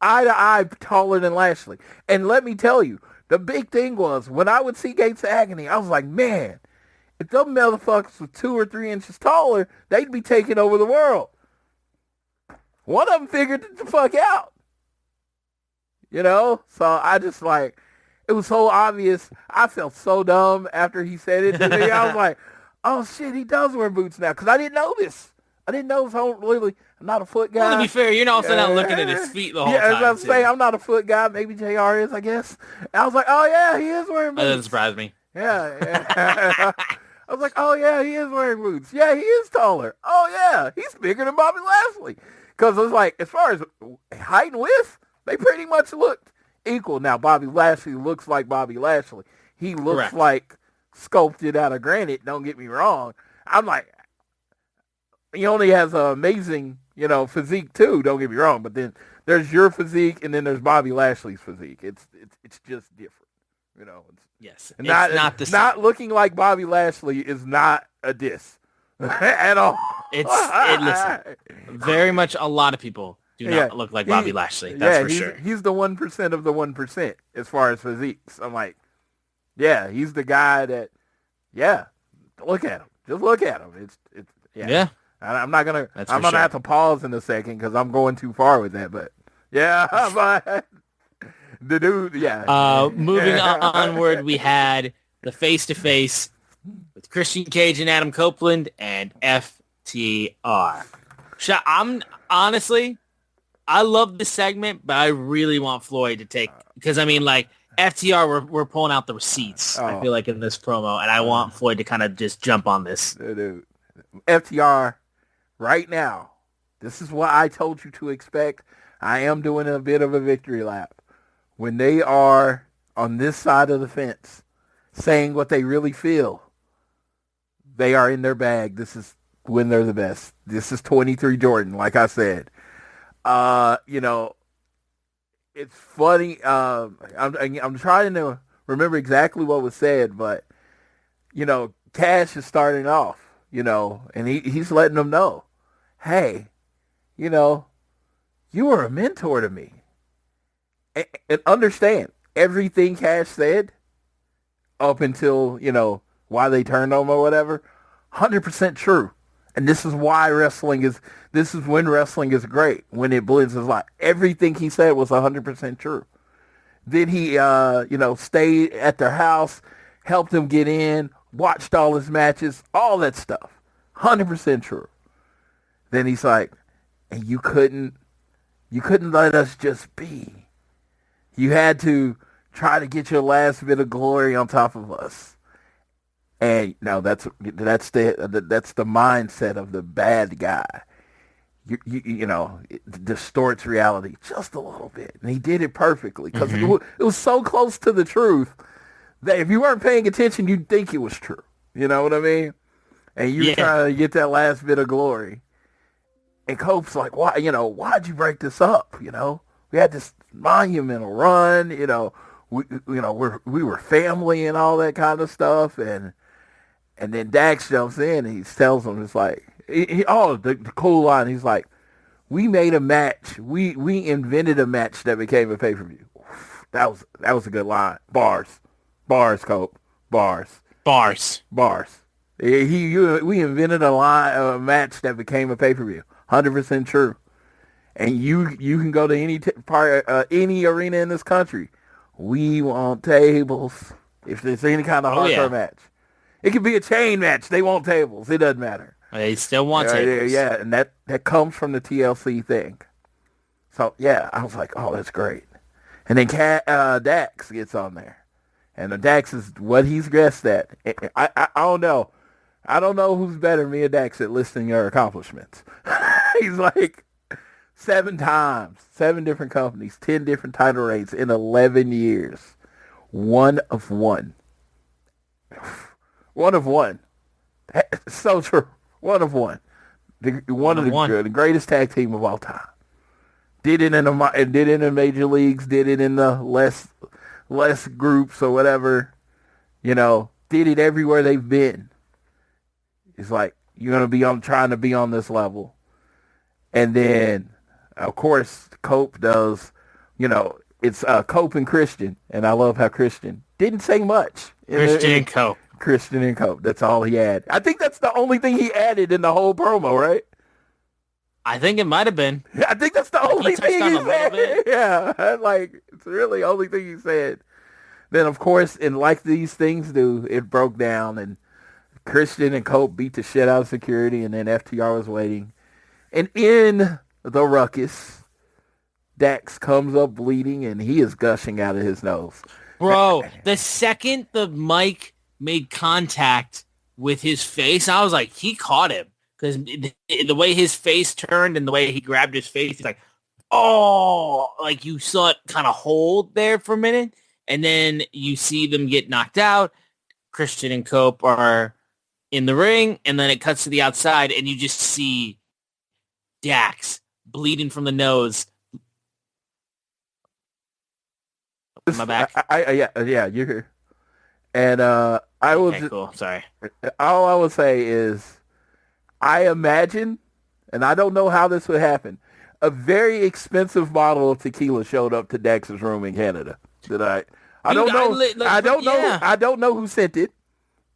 eye to eye taller than Lashley. And let me tell you, the big thing was, when I would see Gates of Agony, I was like, man, if them motherfuckers were 2 or 3 inches taller, they'd be taking over the world. One of them figured it the fuck out. You know? So I just like, it was so obvious. I felt so dumb after he said it to me. I was like, oh shit, he does wear boots now. Because I didn't know this. I didn't know this. I'm not a foot guy. Well, to be fair, you're also not looking at his feet the whole time. Yeah, I was about to say, I'm not a foot guy. Maybe JR is, I guess. And I was like, oh yeah, he is wearing boots. That doesn't surprise me. Yeah. I was like, oh yeah, he is wearing boots. Yeah, he is taller. Oh yeah, he's bigger than Bobby Lashley. Because it was like, as far as height and width, they pretty much looked equal. Now, Bobby Lashley looks like Bobby Lashley. he looks Correct. like sculpted out of granite. Don't get me wrong. I'm like, he only has an amazing, physique too. Don't get me wrong. But then there's your physique, and then there's Bobby Lashley's physique. It's just different, Yes. It's not the same. Not looking like Bobby Lashley is not a diss at all. Listen, very much a lot of people do not look like Bobby Lashley. That's for sure. He's the 1% of the 1% as far as physiques. I'm like, yeah, he's the guy that, look at him. Just look at him. Yeah. I'm gonna have to pause in a second because I'm going too far with that. But but the dude, Moving onward, we had the face-to-face with Christian Cage and Adam Copeland and FTR. Honestly, I love this segment, but I really want Floyd to take, because FTR we're pulling out the receipts. I feel like in this promo, and I want Floyd to kind of just jump on this. Dude, FTR right now, this is what I told you to expect. I am doing a bit of a victory lap. When they are on this side of the fence saying what they really feel, they are in their bag. This is when they're the best. This is 23 Jordan, like I said. It's funny. I'm trying to remember exactly what was said, but, Cash is starting off, and he's letting them know, hey, you were a mentor to me. And understand, everything Cash said up until, why they turned on him or whatever, 100% true. And this is when wrestling is great, when it blends his life. Everything he said was 100% true. Then he, stayed at their house, helped him get in, watched all his matches, all that stuff. 100% true. Then he's like, and you couldn't let us just be. You had to try to get your last bit of glory on top of us. And now that's the mindset of the bad guy. It distorts reality just a little bit, and he did it perfectly because it was so close to the truth that if you weren't paying attention, you'd think it was true. You know what I mean? And you're trying to get that last bit of glory. And Cope's like, why? Why'd you break this up? We had this monumental run. We were family and all that kind of stuff, and then Dax jumps in and he tells him, it's like, the cool line. He's like, we made a match. We invented a match that became a pay-per-view. That was a good line. Bars, Cope. Bars. We invented a match that became a pay-per-view. 100% true. And you can go to any arena in this country. We want tables. If there's any kind of hardcore match. It could be a chain match. They want tables. It doesn't matter. They still want tables. Yeah, and that comes from the TLC thing. So, I was like, oh, that's great. And then Dax gets on there. And Dax is what he's guessed at. I don't know. I don't know who's better, me or Dax, at listing your accomplishments. He's like 7 times, 7 different companies, 10 different title reigns in 11 years. One of one. One of one. So true. One of one. The greatest tag team of all time. Did it in the major leagues. Did it in the less groups or whatever. Did it everywhere they've been. It's like you're gonna trying to be on this level, and then of course Cope does. It's Cope and Christian, and I love how Christian didn't say much. Christian and Cope. That's all he had. I think that's the only thing he added in the whole promo, right? I think it might have been. I think that's the only thing he said. Yeah, it's really the only thing he said. Then, of course, and like these things do, it broke down, and Christian and Cope beat the shit out of security, and then FTR was waiting. And in the ruckus, Dax comes up bleeding, and he is gushing out of his nose. Bro, the second the mic made contact with his face, I was like, he caught him. Because the way his face turned and the way he grabbed his face, he's like, oh, like you saw it kind of hold there for a minute. And then you see them get knocked out. Christian and Cope are in the ring, and then it cuts to the outside, and you just see Dax bleeding from the nose. Am I back? Yeah, you're here. And Okay, cool. Sorry. All I would say is, I imagine, and I don't know how this would happen, a very expensive bottle of tequila showed up to Dax's room in Canada. I don't know who sent it.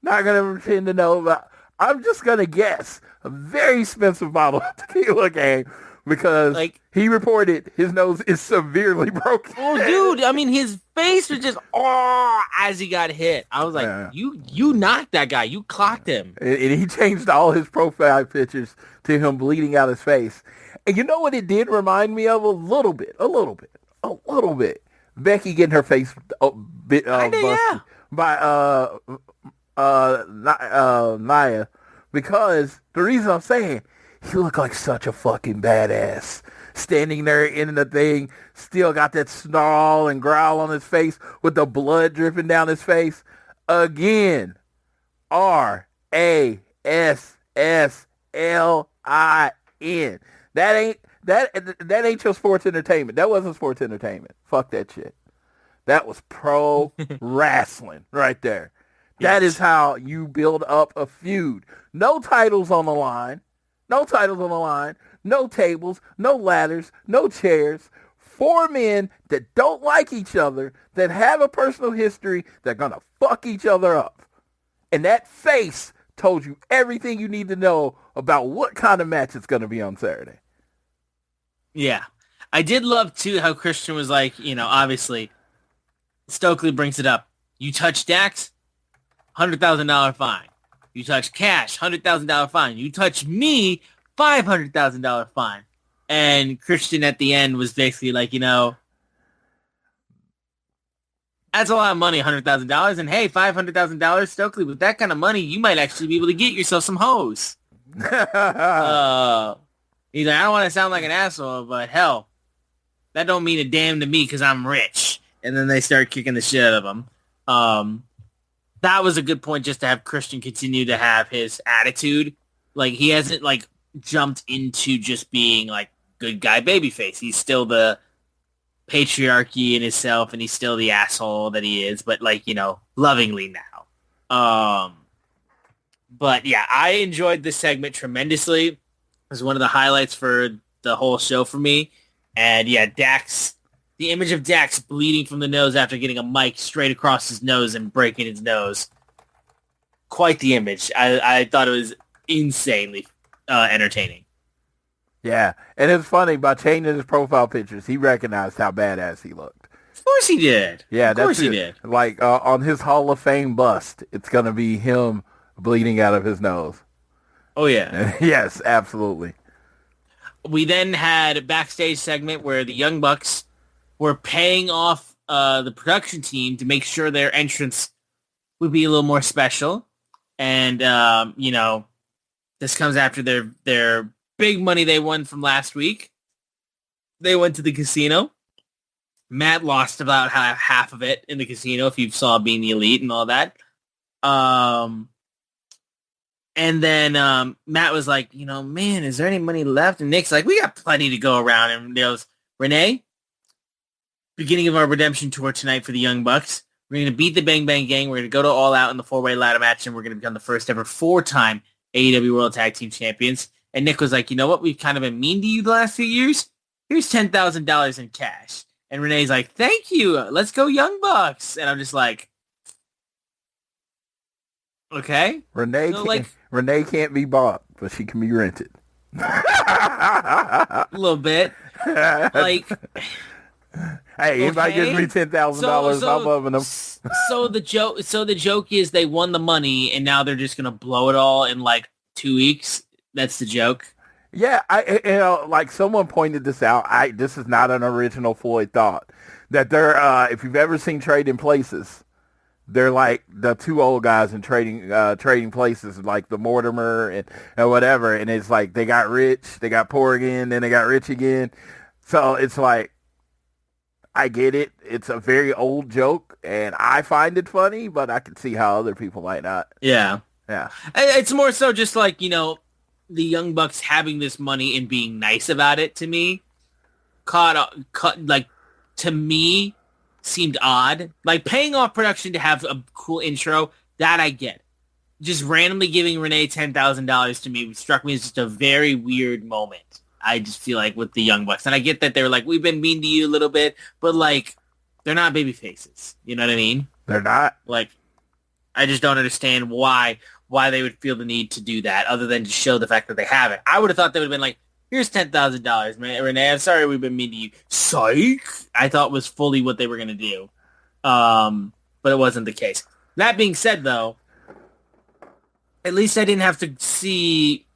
Not gonna pretend to know, but I'm just gonna guess a very expensive bottle of tequila came because he reported his nose is severely broken. Oh, dude! I mean, his face was just as he got hit. I was like, you knocked that guy. You clocked him. And he changed all his profile pictures to him bleeding out his face. And you know what it did remind me of? A little bit. Becky getting her face busted by Nia, because the reason I'm saying, he looked like such a fucking badass standing there in the thing, still got that snarl and growl on his face with the blood dripping down his face. Again, RASSLIN. That ain't your sports entertainment. That wasn't sports entertainment. Fuck that shit. That was pro wrestling right there. Yes. That is how you build up a feud. No titles on the line. No tables, no ladders, no chairs. 4 men that don't like each other, that have a personal history, that are going to fuck each other up. And that face told you everything you need to know about what kind of match it's going to be on Saturday. Yeah. I did love, too, how Christian was like, obviously, Stokely brings it up. You touch Dax, $100,000 fine. You touch Cash, $100,000 fine. You touch me, $500,000 fine. And Christian at the end was basically like, that's a lot of money, $100,000. And hey, $500,000, Stokely, with that kind of money, you might actually be able to get yourself some hoes. He's like, I don't want to sound like an asshole, but hell, that don't mean a damn to me because I'm rich. And then they start kicking the shit out of him. That was a good point, just to have Christian continue to have his attitude. Like, he hasn't, jumped into just being, good guy babyface. He's still the patriarchy in himself, and he's still the asshole that he is, but, lovingly now. But, yeah, I enjoyed this segment tremendously. It was one of the highlights for the whole show for me. And, yeah, Dax... The image of Dax bleeding from the nose after getting a mic straight across his nose and breaking his nose. Quite the image. I thought it was insanely entertaining. Yeah, and it's funny, by changing his profile pictures, he recognized how badass he looked. Of course he did. Yeah, of course he did. On his Hall of Fame bust, it's going to be him bleeding out of his nose. Oh, yeah. Yes, absolutely. We then had a backstage segment where the Young Bucks were paying off the production team to make sure their entrance would be a little more special. And, this comes after their big money they won from last week. They went to the casino. Matt lost about half of it in the casino, if you saw Being the Elite and all that. And then Matt was like, man, is there any money left? And Nick's like, we got plenty to go around. And he goes, Renee, beginning of our redemption tour tonight for the Young Bucks. We're going to beat the Bang Bang Gang. We're going to go to All Out in the 4-way ladder match, and we're going to become the first ever 4-time AEW World Tag Team Champions. And Nick was like, you know what? We've kind of been mean to you the last few years. Here's $10,000 in cash. And Renee's like, thank you. Let's go Young Bucks. And I'm just like, okay. Renee can't be bought, but she can be rented. A little bit. Hey, anybody gives me $10,000, I'm loving them. So the joke is they won the money and now they're just gonna blow it all in 2 weeks. That's the joke. Yeah, someone pointed this out. This is not an original Floyd thought. That they're if you've ever seen Trading Places, they're like the two old guys in trading places, like the Mortimer and whatever. And it's like they got rich, they got poor again, then they got rich again. So it's like, I get it. It's a very old joke, and I find it funny, but I can see how other people might not. Yeah. Yeah. It's more so just like, the Young Bucks having this money and being nice about it to me to me seemed odd. Like paying off production to have a cool intro, that I get. Just randomly giving Renee $10,000 to me struck me as just a very weird moment. I just feel like with the Young Bucks. And I get that they're like, we've been mean to you a little bit, but like, they're not baby faces. You know what I mean? They're not. Like, I just don't understand why they would feel the need to do that other than to show the fact that they have it. I would have thought they would have been like, here's $10,000, man. Renee, I'm sorry we've been mean to you. Psych! I thought was fully what they were going to do. But it wasn't the case. That being said, though, at least I didn't have to see,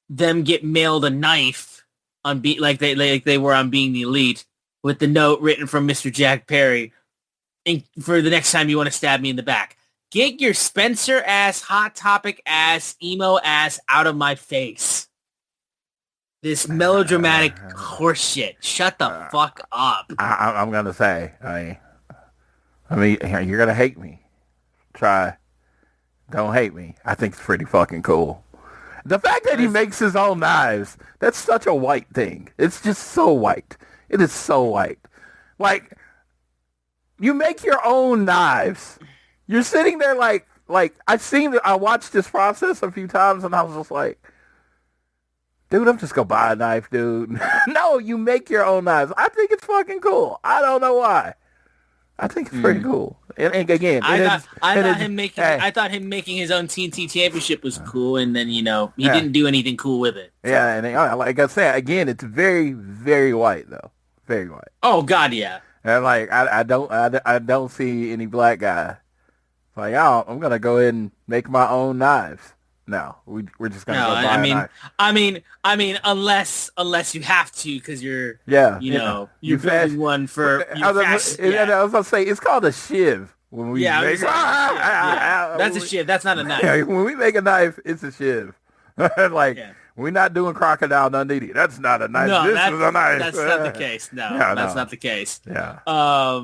them get mailed a knife on like they were on Being the Elite with the note written from Mr. Jack Perry. And for the next time you want to stab me in the back, get your Spencer ass, Hot Topic ass, emo ass out of my face. This melodramatic horseshit. Shut the fuck up. I'm gonna say, I mean, you're gonna hate me. Try. Don't hate me. I think it's pretty fucking cool. The fact that he makes his own knives, that's such a white thing. It's just so white. It is so white. Like, you make your own knives. You're sitting there like I watched this process a few times and I was just like, dude, I'm just going to buy a knife, dude. No, you make your own knives. I think it's fucking cool. I don't know why. I think it's pretty cool. And again, I thought him making his own TNT championship was cool, and then he didn't do anything cool with it. So. Yeah, and like I said, again, it's very, very white though, very white. Oh God, yeah. And like I don't see any black guy. Like, oh, I'm gonna go ahead and make my own knives. No, we're just gonna go buy a knife. I mean, unless you have to, because you're you're building one for. I was gonna say it's called a shiv when we make. That's a shiv. That's not a knife. Yeah, when we make a knife, it's a shiv. We're not doing crocodile Dundee. That's not a knife. No, this is a knife. That's not the case. No, that's not the case. Yeah.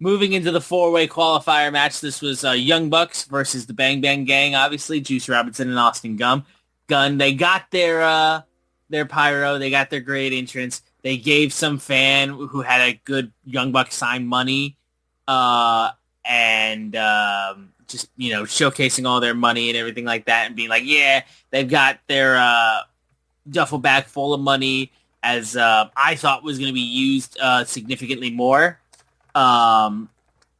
Moving into the 4-way qualifier match, this was Young Bucks versus the Bang Bang Gang, obviously, Juice Robinson and Austin Gunn. They got their pyro. They got their great entrance. They gave some fan who had a good Young Bucks signed money and just, showcasing all their money and everything like that and being like, yeah, they've got their duffel bag full of money as I thought was going to be used significantly more.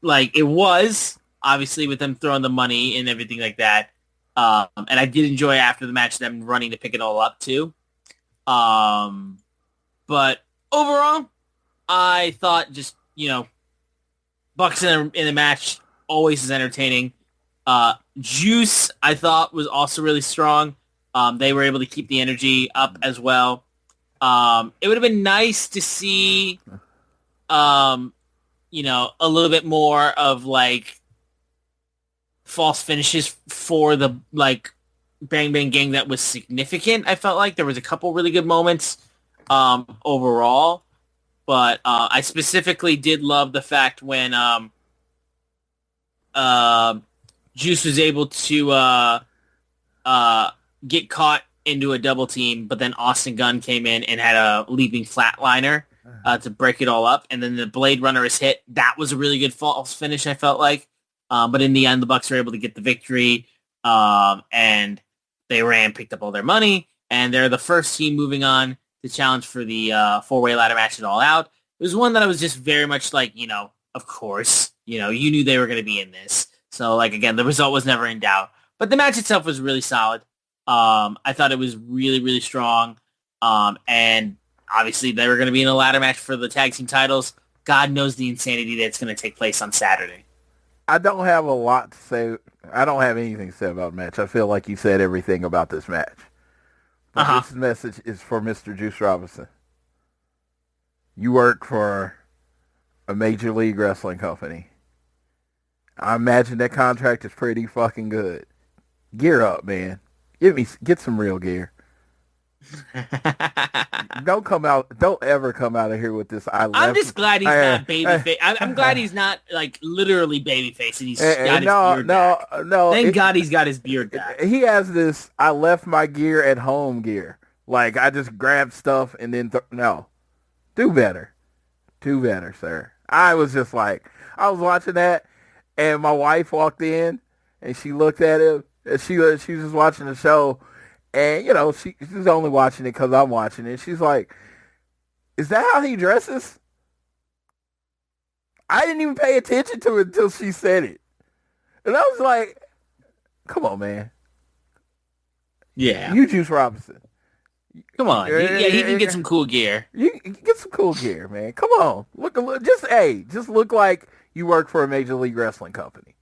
Like it was obviously with them throwing the money and everything like that. And I did enjoy after the match them running to pick it all up too. But overall, I thought just, Bucks in the match always is entertaining. Juice I thought was also really strong. They were able to keep the energy up as well. It would have been nice to see a little bit more of like false finishes for the like Bang Bang Gang that was significant. I felt like there was a couple really good moments overall, but I specifically did love the fact when Juice was able to get caught into a double team, but then Austin Gunn came in and had a leaping flatliner to break it all up, and then the Blade Runner is hit. That was a really good false finish, I felt like. But in the end, the Bucks were able to get the victory, and they picked up all their money, and they're the first team moving on to challenge for the 4-way ladder match at All Out. It was one that I was just very much like, of course, you knew they were going to be in this. So, like, again, the result was never in doubt. But the match itself was really solid. I thought it was really, really strong. And obviously they were going to be in a ladder match for the tag team titles. God knows the insanity that's going to take place on Saturday. I don't have a lot to say. I don't have anything to say about the match. I feel like you said everything about this match. But this message is for Mr. Juice Robinson. You work for a major league wrestling company. I imagine that contract is pretty fucking good. Gear up, man. Get some real gear. Don't ever come out of here with this. I'm just glad he's not babyface. I'm glad he's not like literally babyface, and he's got his beard back. No. Thank God he's got his beard back. He has this. I left my gear at home gear. Like I just grabbed stuff and then no, do better, sir. I was just like, I was watching that, and my wife walked in, and she looked at him, and she was just watching the show. And, you know, she's only watching it because I'm watching it. She's like, is that how he dresses? I didn't even pay attention to it until she said it. And I was like, come on, man. Yeah. You Juice Robinson. Come on. Yeah, he can get some cool gear. You get some cool gear, man. Come on. Look, just look like you work for a Major League Wrestling company.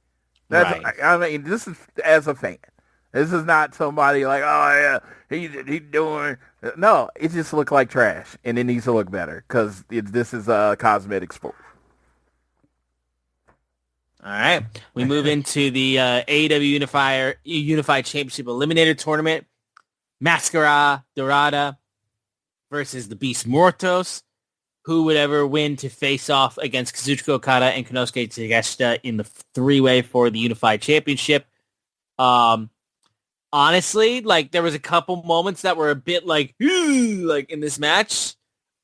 That's, right. I mean, this is as a fan. This is not somebody like, oh, yeah, he's doing... No, it just looked like trash, and it needs to look better, because this is a cosmetic sport. All right. We move into the AEW Unified Championship Eliminator Tournament. Mascara Dorada versus the Beast Mortos. Who would ever win to face off against Kazuchika Okada and Konosuke Takeshita in the three-way for the Unified Championship? Honestly, like there was a couple moments that were a bit like in this match.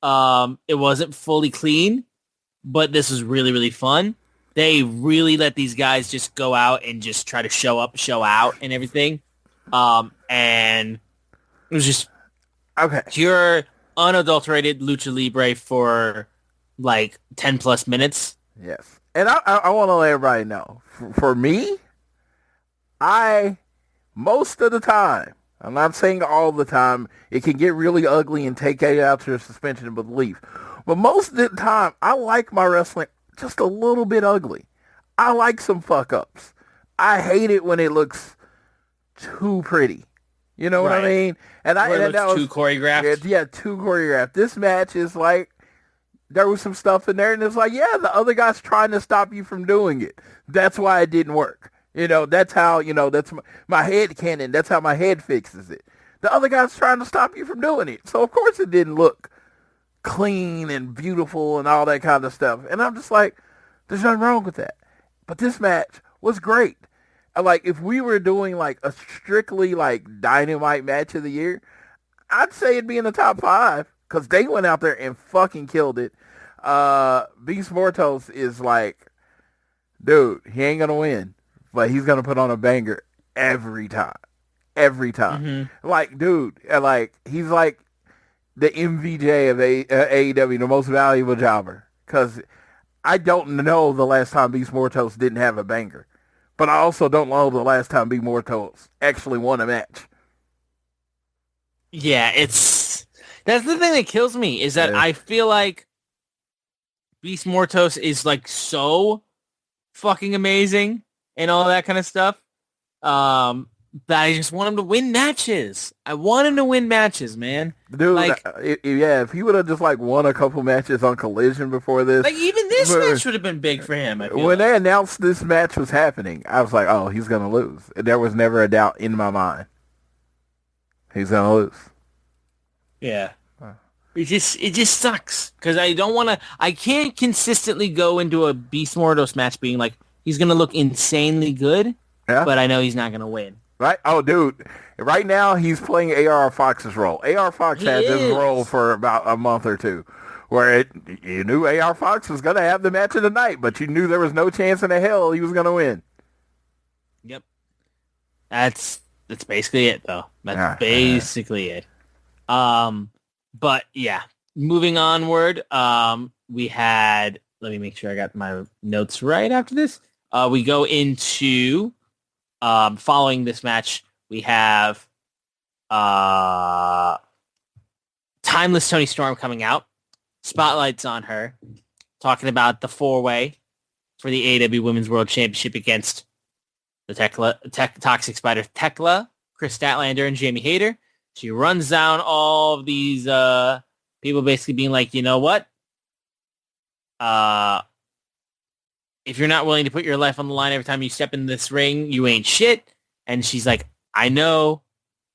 It wasn't fully clean, but this was really, really fun. They really let these guys just go out and just try to show up, show out and everything. And it was just pure unadulterated lucha libre for like 10 plus minutes. Yes. And I want to let everybody know, for me, most of the time, I'm not saying all the time, it can get really ugly and take you out to a suspension of belief. But most of the time, I like my wrestling just a little bit ugly. I like some fuck-ups. I hate it when it looks too pretty. You know what I mean? And that was too choreographed. Yeah, too choreographed. This match is like, there was some stuff in there, and it's like, yeah, the other guy's trying to stop you from doing it. That's why it didn't work. You know, that's how, that's my head canon. That's how my head fixes it. The other guy's trying to stop you from doing it. So, of course, it didn't look clean and beautiful and all that kind of stuff. And I'm just like, there's nothing wrong with that. But this match was great. Like, if we were doing, like, a strictly, like, Dynamite match of the year, I'd say it'd be in the top 5 because they went out there and fucking killed it. Beast Mortos is like, dude, he ain't going to win. But he's going to put on a banger every time. Every time. Mm-hmm. Like, dude, like, he's like the MVJ of AEW, the most valuable jobber. Because I don't know the last time Beast Mortos didn't have a banger. But I also don't know the last time Beast Mortos actually won a match. Yeah, that's the thing that kills me, is that I feel like Beast Mortos is, like, so fucking amazing and all that kind of stuff, that I just want him to win matches. I want him to win matches, man. Dude, like, if he would have just like won a couple matches on Collision before this. Like even this match would have been big for him. When they announced this match was happening, I was like, oh, he's going to lose. There was never a doubt in my mind. He's going to lose. Yeah. It just sucks because I can't consistently go into a Beast Mortos match being like, he's going to look insanely good, but I know he's not going to win. Right? Oh, dude. Right now, he's playing A.R. Fox's role. A.R. Fox had this role for about a month or two, where you knew A.R. Fox was going to have the match of the night, but you knew there was no chance in the hell he was going to win. Yep. That's basically it, though. That's basically it. But, yeah. Moving onward, we had... Let me make sure I got my notes right after this. We go into, following this match, we have Timeless Toni Storm coming out. Spotlight's on her, talking about the 4-way for the AEW Women's World Championship against the Toxic Spider Tekla, Chris Statlander, and Jamie Hayter. She runs down all of these people basically being like, you know what? If you're not willing to put your life on the line every time you step in this ring, you ain't shit. And she's like, I know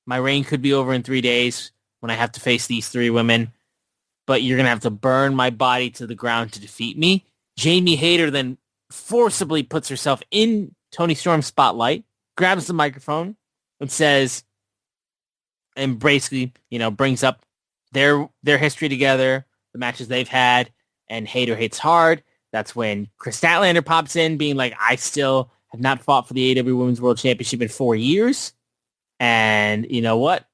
my reign could be over in 3 days, when I have to face these three women, but you're going to have to burn my body to the ground to defeat me. Jamie Hayter then forcibly puts herself in Toni Storm's spotlight, grabs the microphone, and says, and basically, brings up their history together, the matches they've had, and Hayter hits hard. That's when Chris Statlander pops in, being like, I still have not fought for the AEW Women's World Championship in 4 years. And you know what?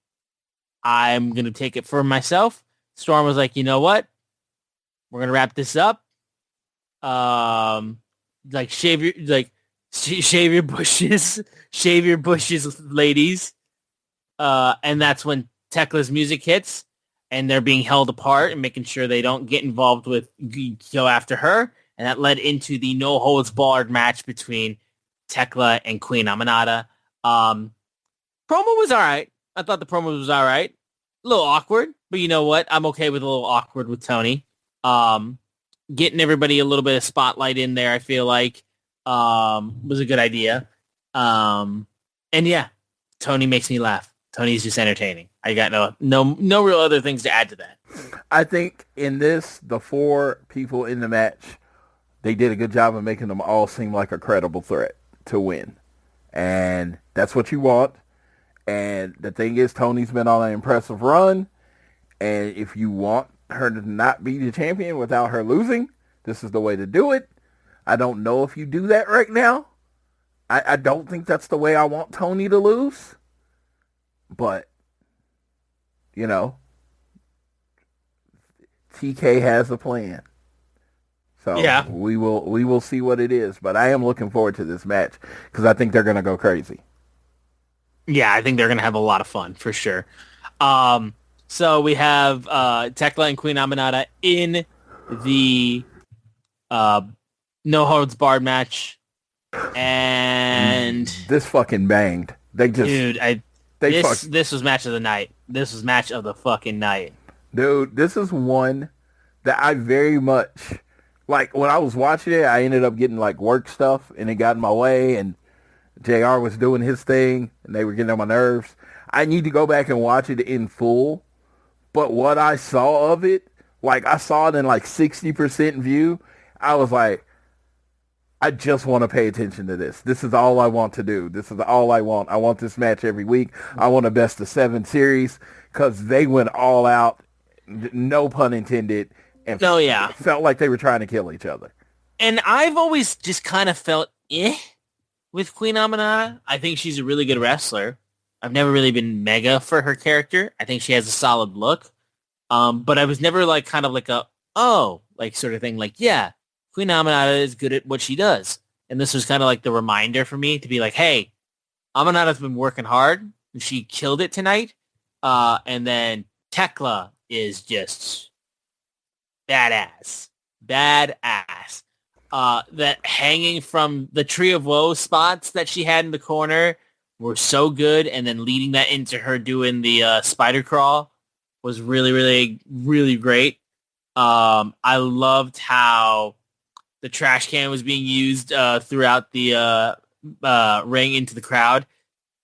I'm going to take it for myself. Storm was like, you know what? We're going to wrap this up. Shave your bushes, ladies. And that's when Tekla's music hits and they're being held apart and making sure they don't get involved with go after her. And that led into the no holds barred match between Tekla and Queen Aminata. Promo was all right. I thought the promo was all right. A little awkward, but you know what? I'm okay with a little awkward with Toni. Getting everybody a little bit of spotlight in there, I feel like, was a good idea. And yeah, Toni makes me laugh. Toni's just entertaining. I got no real other things to add to that. I think in this, the 4 people in the match, they did a good job of making them all seem like a credible threat to win. And that's what you want. And the thing is, Toni's been on an impressive run. And if you want her to not be the champion without her losing, this is the way to do it. I don't know if you do that right now. I don't think that's the way I want Toni to lose. But, TK has a plan. So yeah, we will see what it is. But I am looking forward to this match because I think they're going to go crazy. Yeah, I think they're going to have a lot of fun for sure. So we have Tekla and Queen Aminata in the no holds barred match, and this fucking banged. This was match of the night. This was match of the fucking night. Dude, this is one that I very much like. When I was watching it, I ended up getting like work stuff, and it got in my way, and JR was doing his thing, and they were getting on my nerves. I need to go back and watch it in full. But what I saw of it, like I saw it in like 60% view, I was like, I just want to pay attention to this. This is all I want to do. This is all I want. I want this match every week. I want a best of 7 series because they went all out, no pun intended, and felt like they were trying to kill each other. And I've always just kind of felt with Queen Aminata. I think she's a really good wrestler. I've never really been mega for her character. I think she has a solid look. But I was never like kind of like sort of thing. Like, yeah, Queen Aminata is good at what she does. And this was kind of like the reminder for me to be like, hey, Aminata's been working hard and she killed it tonight. And then Tekla is just badass. Badass. That hanging from the Tree of Woe spots that she had in the corner were so good. And then leading that into her doing the spider crawl was really, really, really great. I loved how the trash can was being used throughout the ring into the crowd.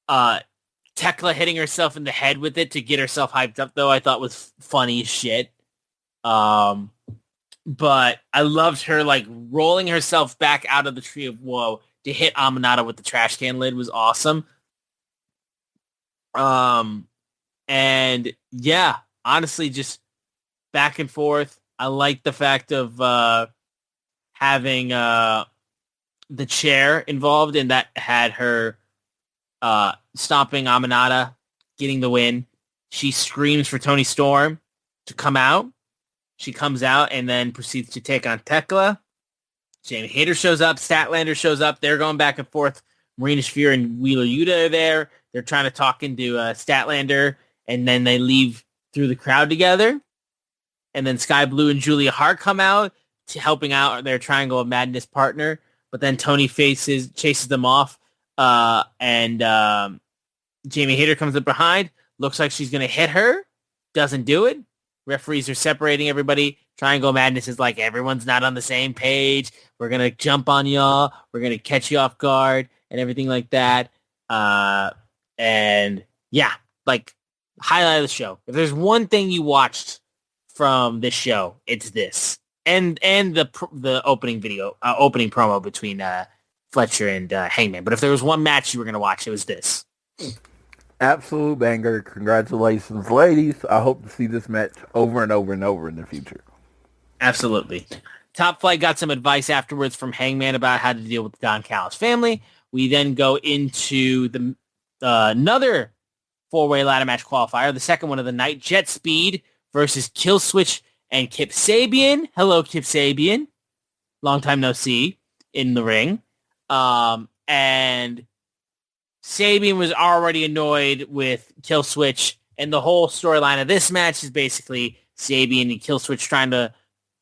Tekla hitting herself in the head with it to get herself hyped up, though, I thought was funny as shit. But I loved her like rolling herself back out of the Tree of Woe to hit Aminata with the trash can lid was awesome. And yeah, honestly, just back and forth. I like the fact of having the chair involved, and that had her stomping Aminata, getting the win. She screams for Toni Storm to come out. She comes out and then proceeds to take on Tekla. Jamie Hayter shows up. Statlander shows up. They're going back and forth. Marina Shafir and Wheeler Yuta are there. They're trying to talk into Statlander, and then they leave through the crowd together. And then Sky Blue and Julia Hart come out to helping out their Triangle of Madness partner. But then Toni chases them off. And Jamie Hayter comes up behind. Looks like she's going to hit her. Doesn't do it. Referees are separating everybody. Triangle of Madness is like, everyone's not on the same page. We're going to jump on y'all. We're going to catch you off guard and everything like that. And yeah, like highlight of the show. If there's one thing you watched from this show, it's this. And the opening video, opening promo between Fletcher and Hangman. But if there was one match you were going to watch, it was this. Absolute banger. Congratulations, ladies. I hope to see this match over and over and over in the future. Absolutely. Top Flight got some advice afterwards from Hangman about how to deal with the Don Callis family. We then go into the another four-way ladder match qualifier, the second one of the night, Jet Speed versus Killswitch and Kip Sabian. Hello, Kip Sabian. Long time no see in the ring. And Sabian was already annoyed with Killswitch, and the whole storyline of this match is basically Sabian and Killswitch trying to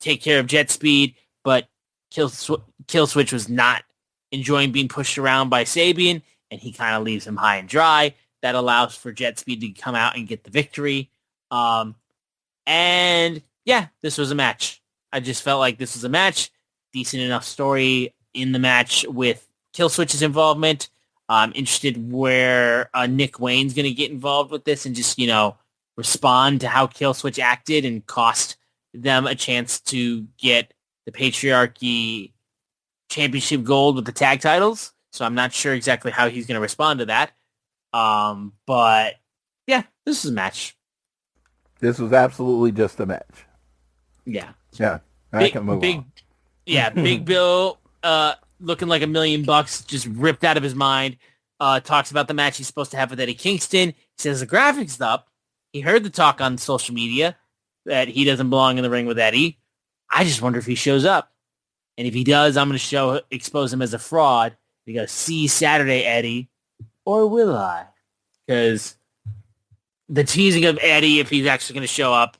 take care of Jet Speed, but Killswitch was not enjoying being pushed around by Sabian, and he kind of leaves him high and dry. That allows for Jet Speed to come out and get the victory. And yeah, this was a match. I just felt like this was a match. Decent enough story in the match with Killswitch's involvement. I'm interested where Nick Wayne's going to get involved with this and just, respond to how Killswitch acted and cost them a chance to get the Patriarchy Championship gold with the tag titles. So I'm not sure exactly how he's going to respond to that. But yeah, this is a match. This was absolutely just a match. Yeah. Yeah. I can move on. Yeah, Big Bill looking like $1 million, just ripped out of his mind. Talks about the match he's supposed to have with Eddie Kingston. He says the graphics up. He heard the talk on social media that he doesn't belong in the ring with Eddie. I just wonder if he shows up. And if he does, I'm going to expose him as a fraud. He goes, see you Saturday, Eddie. Or will I? Because the teasing of Eddie, if he's actually going to show up.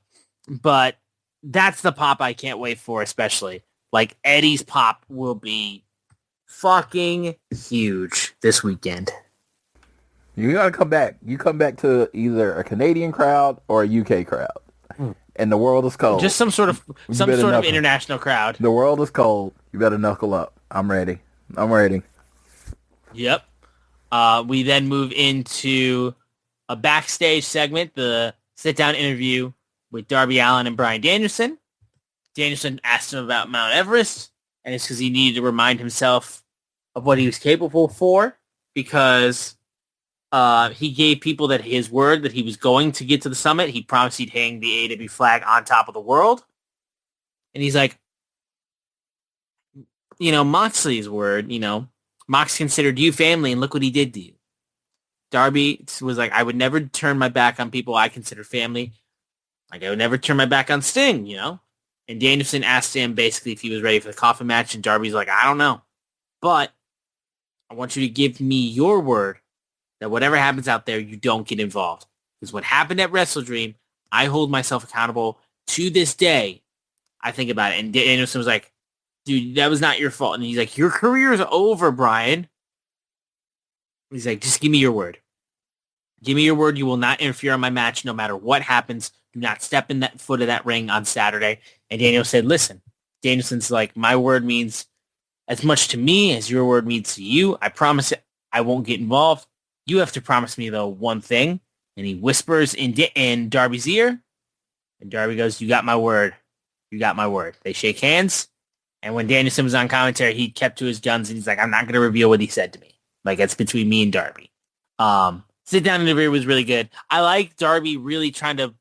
But that's the pop I can't wait for, especially. Like, Eddie's pop will be fucking huge this weekend. You got to come back. You come back to either a Canadian crowd or a UK crowd. And the world is cold. Just some sort of international crowd. The world is cold. You better knuckle up. I'm ready. Yep. We then move into a backstage segment, the sit-down interview with Darby Allin and Bryan Danielson. Danielson asked him about Mount Everest, and it's because he needed to remind himself of what he was capable for, because he gave people that his word that he was going to get to the summit. He promised he'd hang the AEW flag on top of the world. And he's like, Moxley's word, Mox considered you family, and look what he did to you. Darby was like, I would never turn my back on people I consider family. Like, I would never turn my back on Sting, And Danielson asked him basically if he was ready for the coffin match, and Darby's like, I don't know. But I want you to give me your word that whatever happens out there, you don't get involved. Because what happened at Wrestle Dream, I hold myself accountable to this day. I think about it. And Danielson was like, dude, that was not your fault. And he's like, your career is over, Brian. He's like, just give me your word. Give me your word you will not interfere on my match no matter what happens. Do not step in that foot of that ring on Saturday. And Daniel said, listen. Danielson's like, my word means as much to me as your word means to you. I promise I won't get involved. You have to promise me, though, one thing. And he whispers in Darby's ear. And Darby goes, you got my word. You got my word. They shake hands. And when Danielson was on commentary, he kept to his guns. And he's like, I'm not going to reveal what he said to me. Like, it's between me and Darby. Sit-down interview was really good. I like Darby really trying to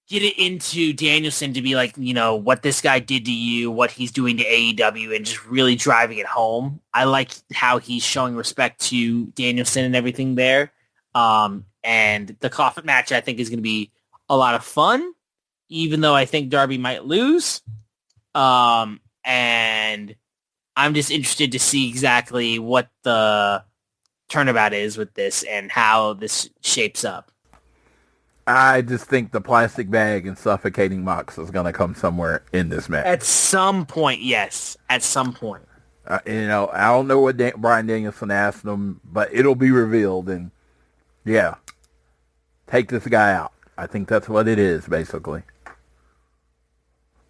get it into Danielson to be like, what this guy did to you, what he's doing to AEW, and just really driving it home. I like how he's showing respect to Danielson and everything there. And the coffin match, I think, is going to be a lot of fun, even though I think Darby might lose. And I'm just interested to see exactly what the turnabout is with this and how this shapes up. I just think the plastic bag and suffocating Mox is going to come somewhere in this match. At some point, yes. At some point. I don't know what Bryan Danielson asked him, but it'll be revealed. And, yeah, take this guy out. I think that's what it is, basically.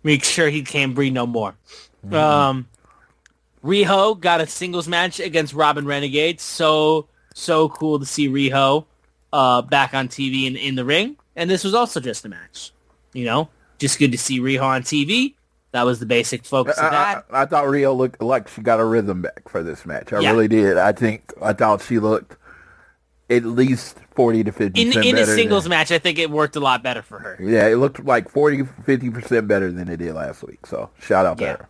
Make sure he can't breathe no more. Mm-hmm. Riho got a singles match against Robin Renegade. So cool to see Riho. back on TV in the ring. And this was also just a match. Just good to see Riho on TV. That was the basic focus of that. I thought Riho looked like she got a rhythm back for this match. I really did. I thought she looked at least 40 to 50% better. In a singles match, I think it worked a lot better for her. Yeah, it looked like 40, 50% better than it did last week. So shout out to her.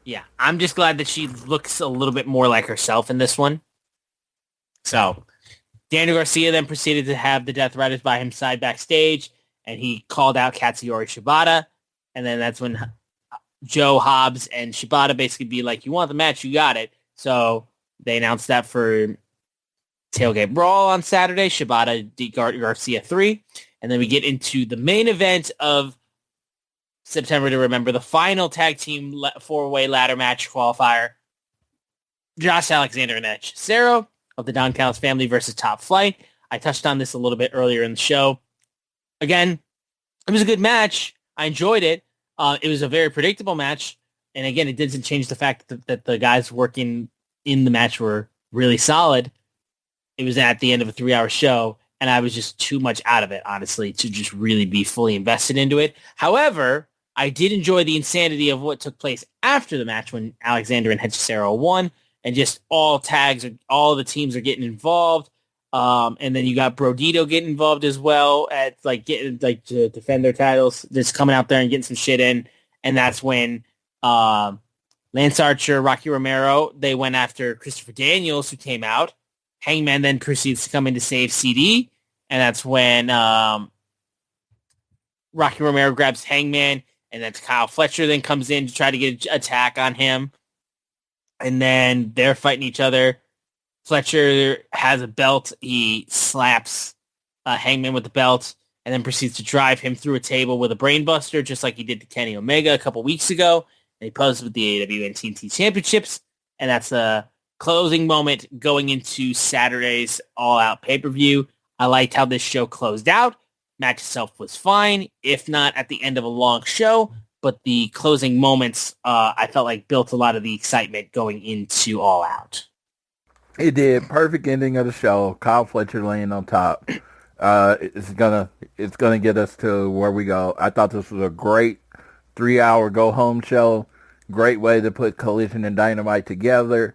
Yeah, I'm just glad that she looks a little bit more like herself in this one. So Daniel Garcia then proceeded to have the Death Riders by his side backstage, and he called out Katsuyori Shibata. And then that's when Joe, Hobbs, and Shibata basically be like, you want the match, you got it. So they announced that for Tailgate Brawl on Saturday, Shibata Garcia 3. And then we get into the main event of September to remember, the final tag team four-way ladder match qualifier. Josh Alexander and Edge Cesaro of the Don Callis family versus Top Flight. I touched on this a little bit earlier in the show. Again, it was a good match. I enjoyed it. It was a very predictable match. And again, it doesn't change the fact that the guys working in the match were really solid. It was at the end of a 3-hour show, and I was just too much out of it, honestly, to just really be fully invested into it. However, I did enjoy the insanity of what took place after the match when Alexander and Cesaro won, and just all the teams are getting involved. And then you got Brodito getting involved as well at to defend their titles, just coming out there and getting some shit in. And that's when Lance Archer, Rocky Romero, they went after Christopher Daniels, who came out. Hangman then proceeds to come in to save CD. And that's when Rocky Romero grabs Hangman, and then Kyle Fletcher then comes in to try to get an attack on him. And then they're fighting each other. Fletcher has a belt. He slaps Hangman with the belt and then proceeds to drive him through a table with a brainbuster, just like he did to Kenny Omega a couple weeks ago. And he posed with the AEW and TNT championships. And that's the closing moment going into Saturday's All Out pay-per-view. I liked how this show closed out. Match itself was fine, if not at the end of a long show. But the closing moments, I felt like built a lot of the excitement going into All Out. It did. Perfect ending of the show. Kyle Fletcher laying on top. It's gonna get us to where we go. I thought this was a great 3-hour go home show. Great way to put Collision and Dynamite together.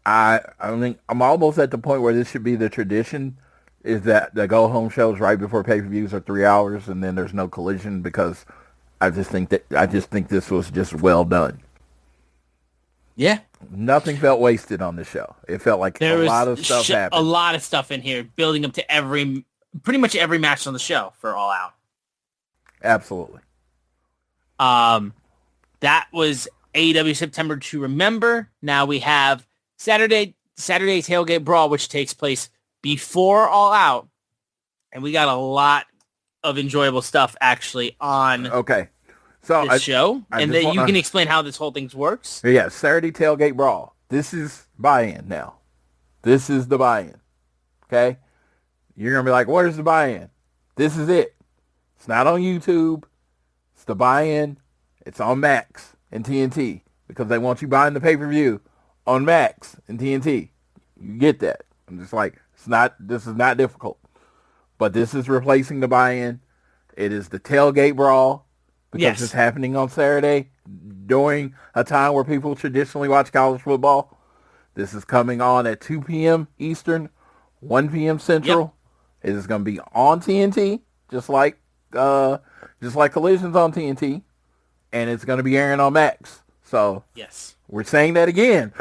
I think I'm almost at the point where this should be the tradition, is that the go home shows right before pay-per-views are 3 hours, and then there's no Collision, because I just think this was just well done. Yeah. Nothing felt wasted on the show. It felt like a lot of stuff happened. A lot of stuff in here, building up to pretty much every match on the show for All Out. Absolutely. That was AEW September to remember. Now we have Saturday Tailgate Brawl, which takes place before All Out, and we got a lot of enjoyable stuff actually on this show. And then you can explain how this whole thing works. Yeah, Saturday Tailgate Brawl. This is buy-in now. This is the buy-in. Okay? You're going to be like, what is the buy-in? This is it. It's not on YouTube. It's the buy-in. It's on Max and TNT, because they want you buying the pay-per-view on Max and TNT. You get that. I'm just like, this is not difficult. But this is replacing the buy-in. It is the Tailgate Brawl, because it's happening on Saturday during a time where people traditionally watch college football. This is coming on at 2 p.m. Eastern, 1 p.m. Central. It is going to be on TNT, just like Collision's on TNT, and it's going to be airing on Max. So we're saying that again,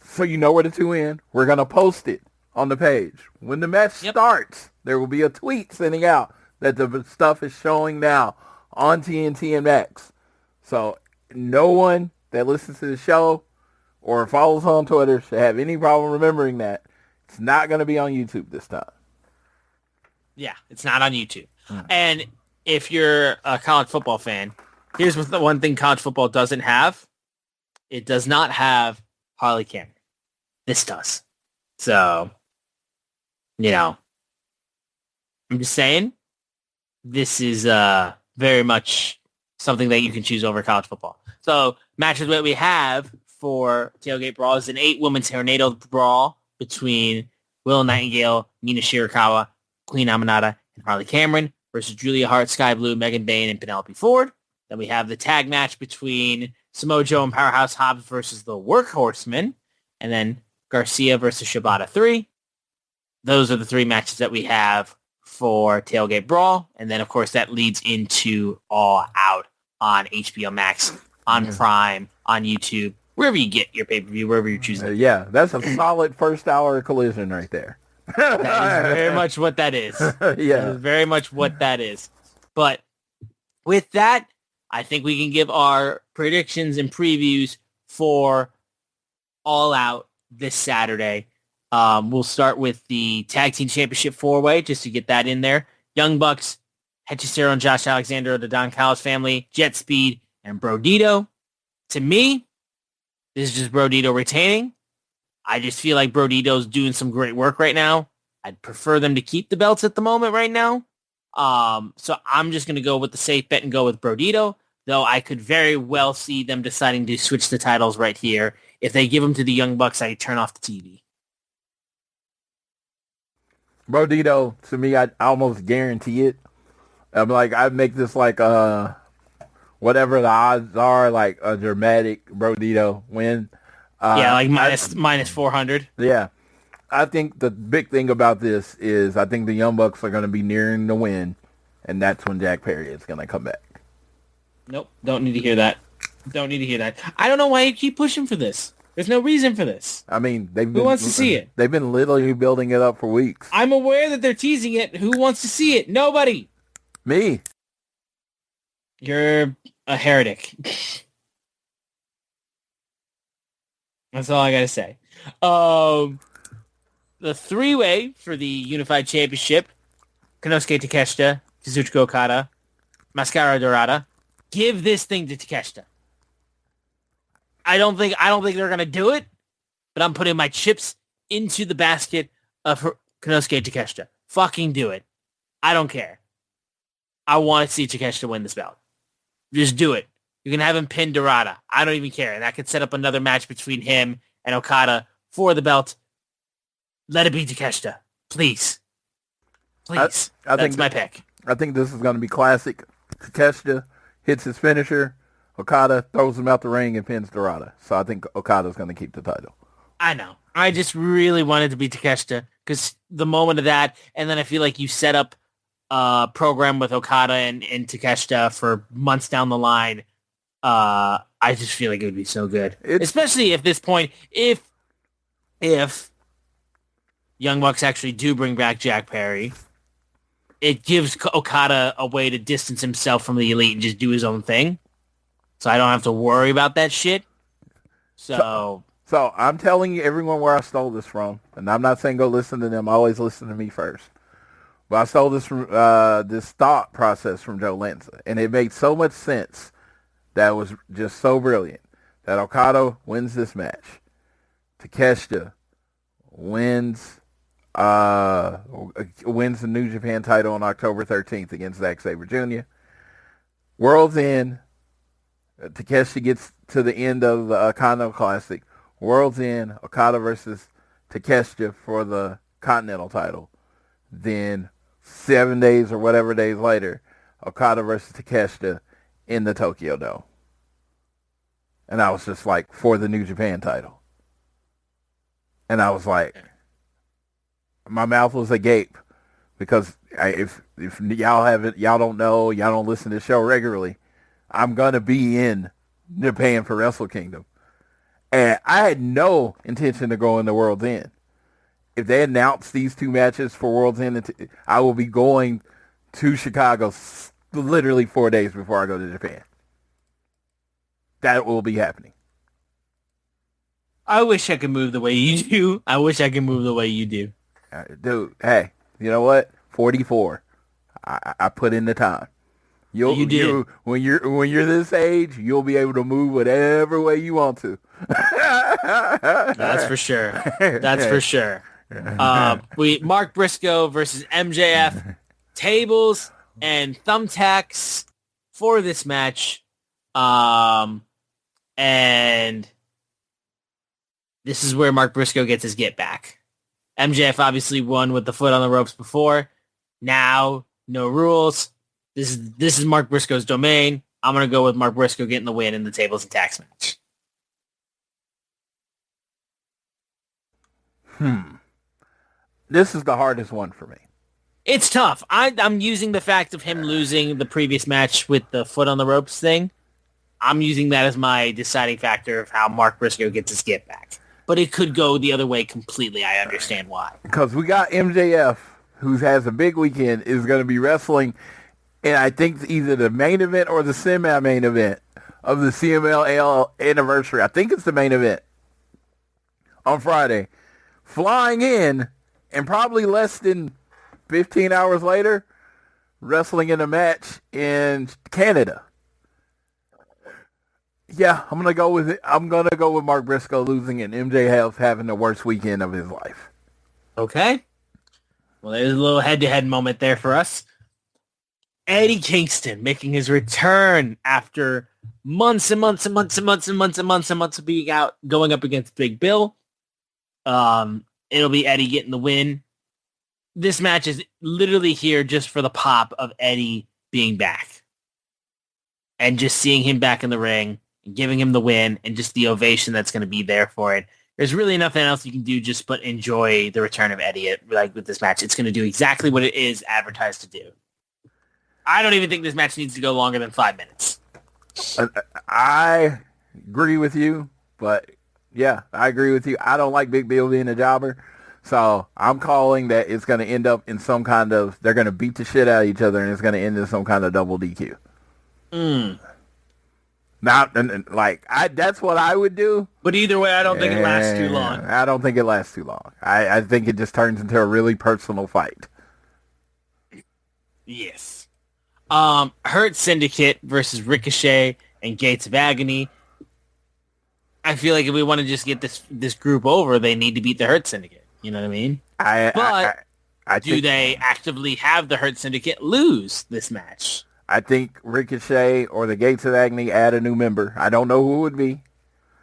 so you know where to tune in. We're going to post it on the page. When the match starts, there will be a tweet sending out that the stuff is showing now on TNT and Max. So no one that listens to the show or follows on Twitter should have any problem remembering that. It's not going to be on YouTube this time. Yeah, it's not on YouTube. And if you're a college football fan, here's what the one thing college football doesn't have. It does not have Harley Cameron. This does. So, I'm just saying, this is very much something that you can choose over college football. So, matches that we have for Tailgate Brawl is an 8-woman tornado brawl between Will Nightingale, Mina Shirakawa, Queen Aminata and Harley Cameron versus Julia Hart, Sky Blue, Megan Bayne, and Penelope Ford. Then we have the tag match between Samoa Joe and Powerhouse Hobbs versus the Workhorsemen. And then Garcia versus Shibata 3. Those are the 3 matches that we have for Tailgate Brawl. And then, of course, that leads into All Out on HBO Max, on Prime, on YouTube, wherever you get your pay-per-view, wherever you're choosing. Yeah, that's a solid first hour Collision right there. That is very much what that is. Yeah. That is very much what that is. But with that, I think we can give our predictions and previews for All Out this Saturday. We'll start with the Tag Team Championship 4-way, just to get that in there. Young Bucks, Hechicero and Josh Alexander, the Don Callis family, Jet Speed, and Brodito. To me, this is just Brodito retaining. I just feel like Brodito's doing some great work right now. I'd prefer them to keep the belts at the moment right now. So I'm just going to go with the safe bet and go with Brodito, though I could very well see them deciding to switch the titles right here. If they give them to the Young Bucks, I turn off the TV. Brodito, to me, I almost guarantee it. I'm like, I'd make this like whatever the odds are, like a dramatic Brodito win. Like minus 400. Yeah. I think the big thing about this is I think the Young Bucks are going to be nearing the win, and that's when Jack Perry is going to come back. Nope, don't need to hear that. Don't need to hear that. I don't know why you keep pushing for this. There's no reason for this. I mean, who wants to see it? They've been literally building it up for weeks. I'm aware that they're teasing it. Who wants to see it? Nobody. Me. You're a heretic. That's all I got to say. The 3-way for the Unified Championship, Konosuke Takeshita, Kazuchika Okada, Mascara Dorada. Give this thing to Takeshita. I don't think they're going to do it, but I'm putting my chips into the basket of Konosuke Takeshita. Fucking do it. I don't care. I want to see Takeshita win this belt. Just do it. You can have him pin Dorada. I don't even care. And that could set up another match between him and Okada for the belt. Let it be Takeshita. Please. Please. That's my pick. I think this is going to be classic. Takeshita hits his finisher. Okada throws him out the ring and pins Dorada. So I think Okada's going to keep the title. I know. I just really wanted to be Takeshita because the moment of that, and then I feel like you set up a program with Okada and Takeshita for months down the line. I just feel like it would be so good. Especially at this point, if Young Bucks actually do bring back Jack Perry, it gives Okada a way to distance himself from the Elite and just do his own thing. So I don't have to worry about that shit. So I'm telling you everyone where I stole this from. And I'm not saying go listen to them. Always listen to me first. But I stole this from this thought process from Joe Lanza. And it made so much sense that was just so brilliant. That Okada wins this match. Takeshita wins the New Japan title on October 13th against Zack Sabre Jr. World's End. Takeshita gets to the end of the Continental Classic. World's End, Okada versus Takeshita for the Continental title. Then 7 days or whatever days later, Okada versus Takeshita in the Tokyo Dome. And I was just like, for the New Japan title. And I was like, my mouth was agape. Because if y'all don't know, y'all don't listen to the show regularly, I'm going to be in Japan for Wrestle Kingdom. And I had no intention of going to World's End. If they announce these two matches for World's End, I will be going to Chicago literally 4 days before I go to Japan. That will be happening. I wish I could move the way you do. I wish I could move the way you do. Dude, hey, you know what? 44. I put in the time. You did. When you're this age, you'll be able to move whatever way you want to. That's for sure. That's for sure. Mark Briscoe versus MJF, tables and thumbtacks for this match. And this is where Mark Briscoe gets his get back. MJF obviously won with the foot on the ropes before. Now, no rules. This is Mark Briscoe's domain. I'm going to go with Mark Briscoe getting the win in the tables and tax match. This is the hardest one for me. It's tough. I'm using the fact of him losing the previous match with the foot on the ropes thing. I'm using that as my deciding factor of how Mark Briscoe gets his get back. But it could go the other way completely. I understand why. Because we got MJF, who has a big weekend, is going to be wrestling, and I think either the main event or the semi-main event of the CMLL anniversary. I think it's the main event on Friday. Flying in, and probably less than 15 hours later, wrestling in a match in Canada. Yeah, I'm gonna go with it. I'm gonna go with Mark Briscoe losing and MJF having the worst weekend of his life. Okay. Well, there's a little head-to-head moment there for us. Eddie Kingston making his return after months and months and months and months and months and months and months of being out, going up against Big Bill. It'll be Eddie getting the win. This match is literally here just for the pop of Eddie being back. And just seeing him back in the ring, and giving him the win, and just the ovation that's going to be there for it. There's really nothing else you can do just but enjoy the return of Eddie with this match. It's going to do exactly what it is advertised to do. I don't even think this match needs to go longer than 5 minutes. I agree with you, but yeah, I agree with you. I don't like Big Bill being a jobber, so I'm calling that it's going to end up in some kind of, they're going to beat the shit out of each other, and it's going to end in some kind of double DQ. Not like that's what I would do. But either way, I don't think it lasts too long. I don't think it lasts too long. I think it just turns into a really personal fight. Yes. Hurt Syndicate versus Ricochet and Gates of Agony. I feel like if we want to just get this group over, they need to beat the Hurt Syndicate. You know what I mean? Do they actively have the Hurt Syndicate lose this match? I think Ricochet or the Gates of Agony add a new member. I don't know who it would be.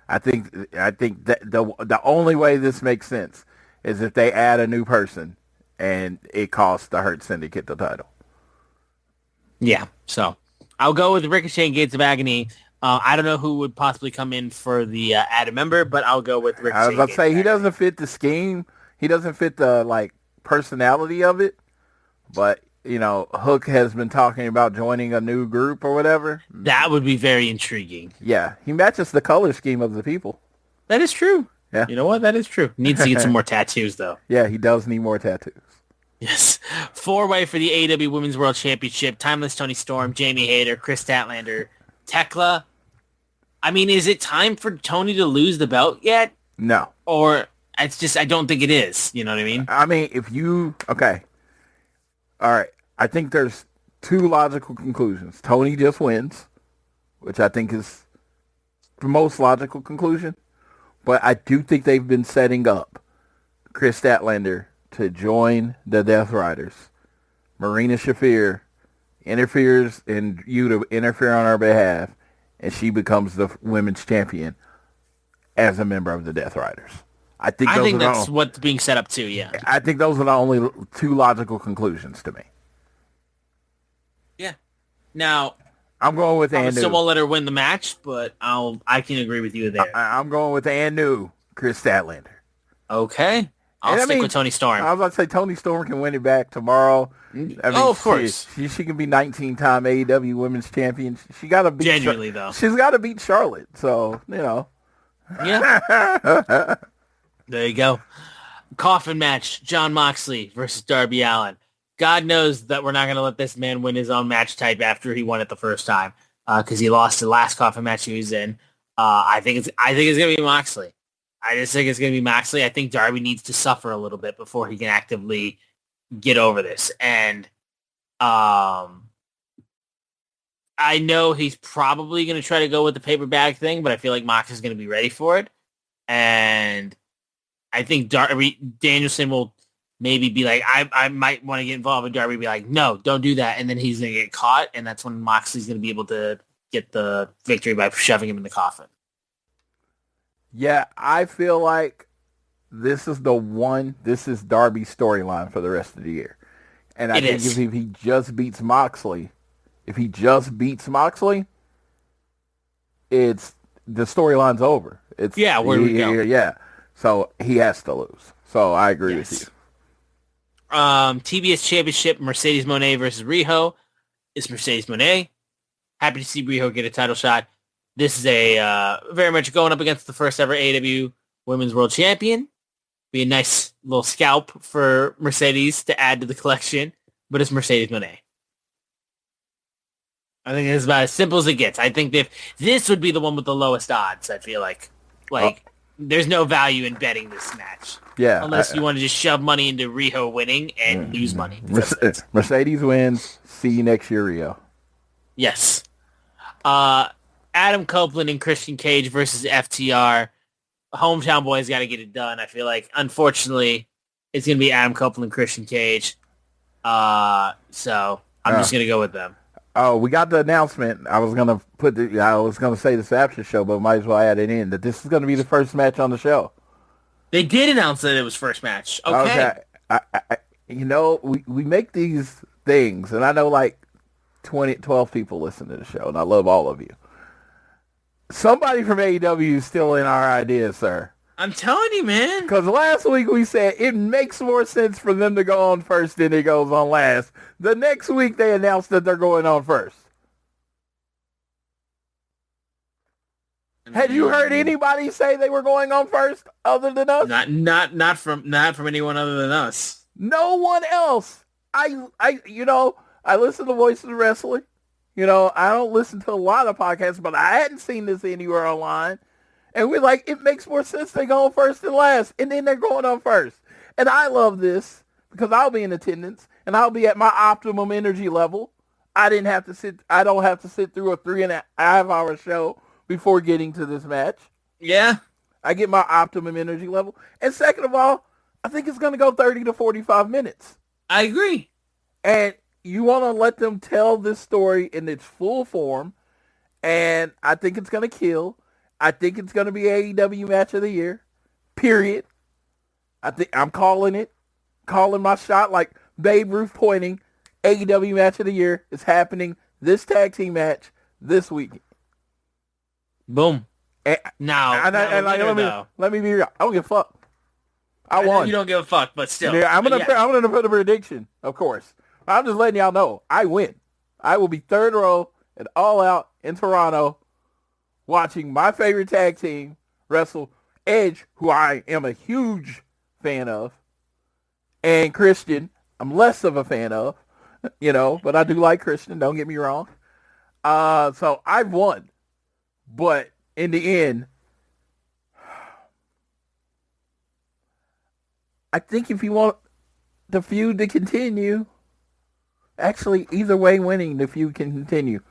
I think that the only way this makes sense is if they add a new person and it costs the Hurt Syndicate the title. Yeah, so I'll go with Ricochet and Gates of Agony. I don't know who would possibly come in for the add a member, but I'll go with Ricochet. I was about to say he doesn't fit the scheme. He doesn't fit the personality of it, but. You know, Hook has been talking about joining a new group or whatever. That would be very intriguing. Yeah, he matches the color scheme of the people. That is true. Yeah. You know what? That is true. Needs to get some more tattoos, though. Yeah, he does need more tattoos. Yes. 4-way for the AEW Women's World Championship. Timeless Toni Storm, Jamie Hayter, Chris Statlander, Tekla. I mean, is it time for Toni to lose the belt yet? No. Or it's just, I don't think it is. You know what I mean? I mean, okay. All right. I think there's two logical conclusions. Toni just wins, which I think is the most logical conclusion. But I do think they've been setting up Chris Statlander to join the Death Riders. Marina Shafir interferes and you to interfere on our behalf, and she becomes the women's champion as a member of the Death Riders. I think that's what's being set up too, yeah. I think those are the only two logical conclusions to me. Yeah. Now, I'm going with Anu. So we'll let her win the match, but I can agree with you there. I'm going with Anu, Chris Statlander. Okay. I'll stick with Toni Storm. I was about to say Toni Storm can win it back tomorrow. I mean, of course. She can be 19-time AEW Women's Champion. She got to beat genuinely though. She's got to beat Charlotte. So, you know. Yeah. There you go. Coffin match, Jon Moxley versus Darby Allin. God knows that we're not going to let this man win his own match type after he won it the first time because he lost the last coffin match he was in. I think it's going to be Moxley. I just think it's going to be Moxley. I think Darby needs to suffer a little bit before he can actively get over this. And I know he's probably going to try to go with the paper bag thing, but I feel like Mox is going to be ready for it. And I think Danielson will maybe be like, I might want to get involved, and Darby be like, no, don't do that. And then he's going to get caught, and that's when Moxley's going to be able to get the victory by shoving him in the coffin. Yeah, I feel like this is Darby's storyline for the rest of the year. And I think if he just beats Moxley, it's the storyline's over. Where do we go? Yeah. So he has to lose. So I agree with you. TBS Championship, Mercedes Moné versus Riho. It's Mercedes Moné. Happy to see Riho get a title shot. This is a very much going up against the first ever AEW Women's World Champion. Be a nice little scalp for Mercedes to add to the collection, but it's Mercedes Moné. I think it's about as simple as it gets. I think this would be the one with the lowest odds, I feel like. There's no value in betting this match. Yeah. Unless you want to just shove money into Riho winning and lose money. Mercedes wins. See you next year, Rio. Yes. Adam Copeland and Christian Cage versus FTR. Hometown boys got to get it done. I feel like, unfortunately, it's going to be Adam Copeland and Christian Cage. So I'm just going to go with them. Oh, we got the announcement. I was gonna say this after the show, but might as well add it in that this is gonna be the first match on the show. They did announce that it was first match. Okay. I we make these things, and I know like 12 people listen to the show, and I love all of you. Somebody from AEW is still in our ideas, sir. I'm telling you, man. Because last week we said it makes more sense for them to go on first than it goes on last. The next week they announced that they're going on first. Had you heard anybody say they were going on first other than us? Not from anyone other than us. No one else. I listen to Voices of Wrestling. I don't listen to a lot of podcasts, but I hadn't seen this anywhere online. And we're like, it makes more sense they go on first than last. And then they're going on first. And I love this because I'll be in attendance and I'll be at my optimum energy level. I don't have to sit through a 3.5 hour show before getting to this match. Yeah. I get my optimum energy level. And second of all, I think it's going to go 30 to 45 minutes. I agree. And you want to let them tell this story in its full form. And I think it's going to kill. I think it's going to be AEW Match of the Year, period. I think I'm calling my shot like Babe Ruth pointing. AEW Match of the Year is happening. This tag team match this weekend. Boom. And, let me be real. I don't give a fuck. I won. You don't give a fuck, but still. Yeah, I'm gonna put a prediction, of course. I'm just letting y'all know I win. I will be third row at All Out in Toronto, watching my favorite tag team wrestle Edge, who I am a huge fan of, and Christian, I'm less of a fan of, but I do like Christian, don't get me wrong. So I've won. But in the end, I think if you want the feud to continue, actually either way winning, the feud can continue.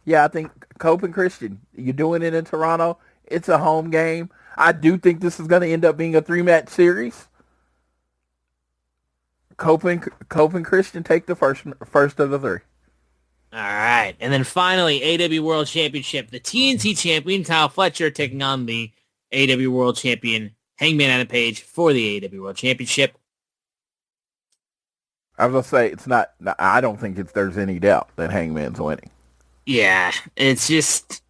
Yeah, I think Cope and Christian, you're doing it in Toronto. It's a home game. I do think this is going to end up being a 3-match series. Cope and Christian take the first of the 3. All right. And then finally, AEW World Championship. The TNT champion, Kyle Fletcher, taking on the AEW World Champion, Hangman Adam Page, for the AEW World Championship. I was going to say, it's not. I don't think there's any doubt that Hangman's winning. Yeah, it's just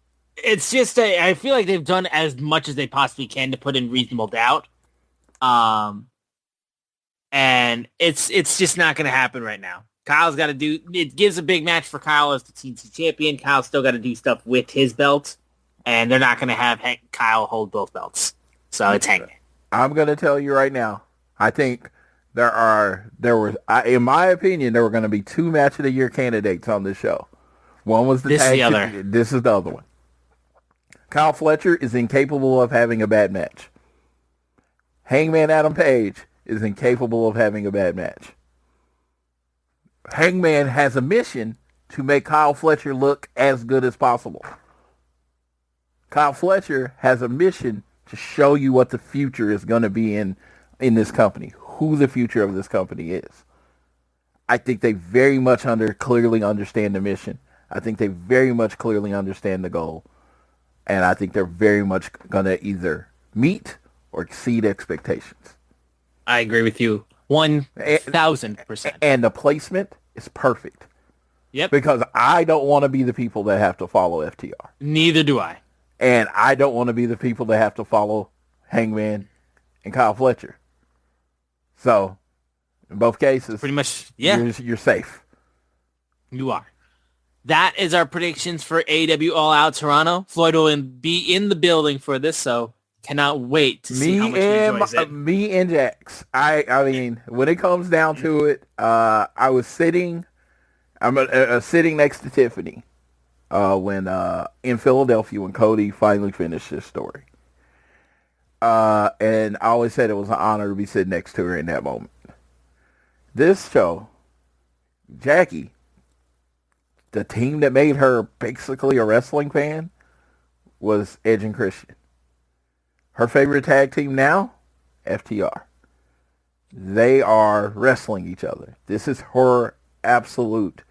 I feel like they've done as much as they possibly can to put in reasonable doubt. And it's just not going to happen right now. Kyle's got to do, it gives a big match for Kyle as the TNT champion. Kyle's still got to do stuff with his belt, and they're not going to have Kyle hold both belts. So it's Hangman. I'm going to tell you right now, I think in my opinion, there were going to be 2 Match of the Year candidates on this show. One was the tag. This is the other one. Kyle Fletcher is incapable of having a bad match. Hangman Adam Page is incapable of having a bad match. Hangman has a mission to make Kyle Fletcher look as good as possible. Kyle Fletcher has a mission to show you what the future is going to be in this company, who the future of this company is. I think they very much clearly understand the mission. I think they very much clearly understand the goal. And I think they're very much going to either meet or exceed expectations. I agree with you 1,000%. And the placement is perfect. Yep. Because I don't want to be the people that have to follow FTR. Neither do I. And I don't want to be the people that have to follow Hangman and Kyle Fletcher. So, in both cases, pretty much, yeah, you're safe. You are. That is our predictions for AEW All Out Toronto. Floyd will be in the building for this, so cannot wait to see how much he enjoys it. Me and Jax. I mean, when it comes down to it, I was sitting. I'm sitting next to Tiffany when in Philadelphia when Cody finally finished his story. And I always said it was an honor to be sitting next to her in that moment. This show, Jackie, the team that made her basically a wrestling fan was Edge and Christian. Her favorite tag team now, FTR. They are wrestling each other. This is her absolute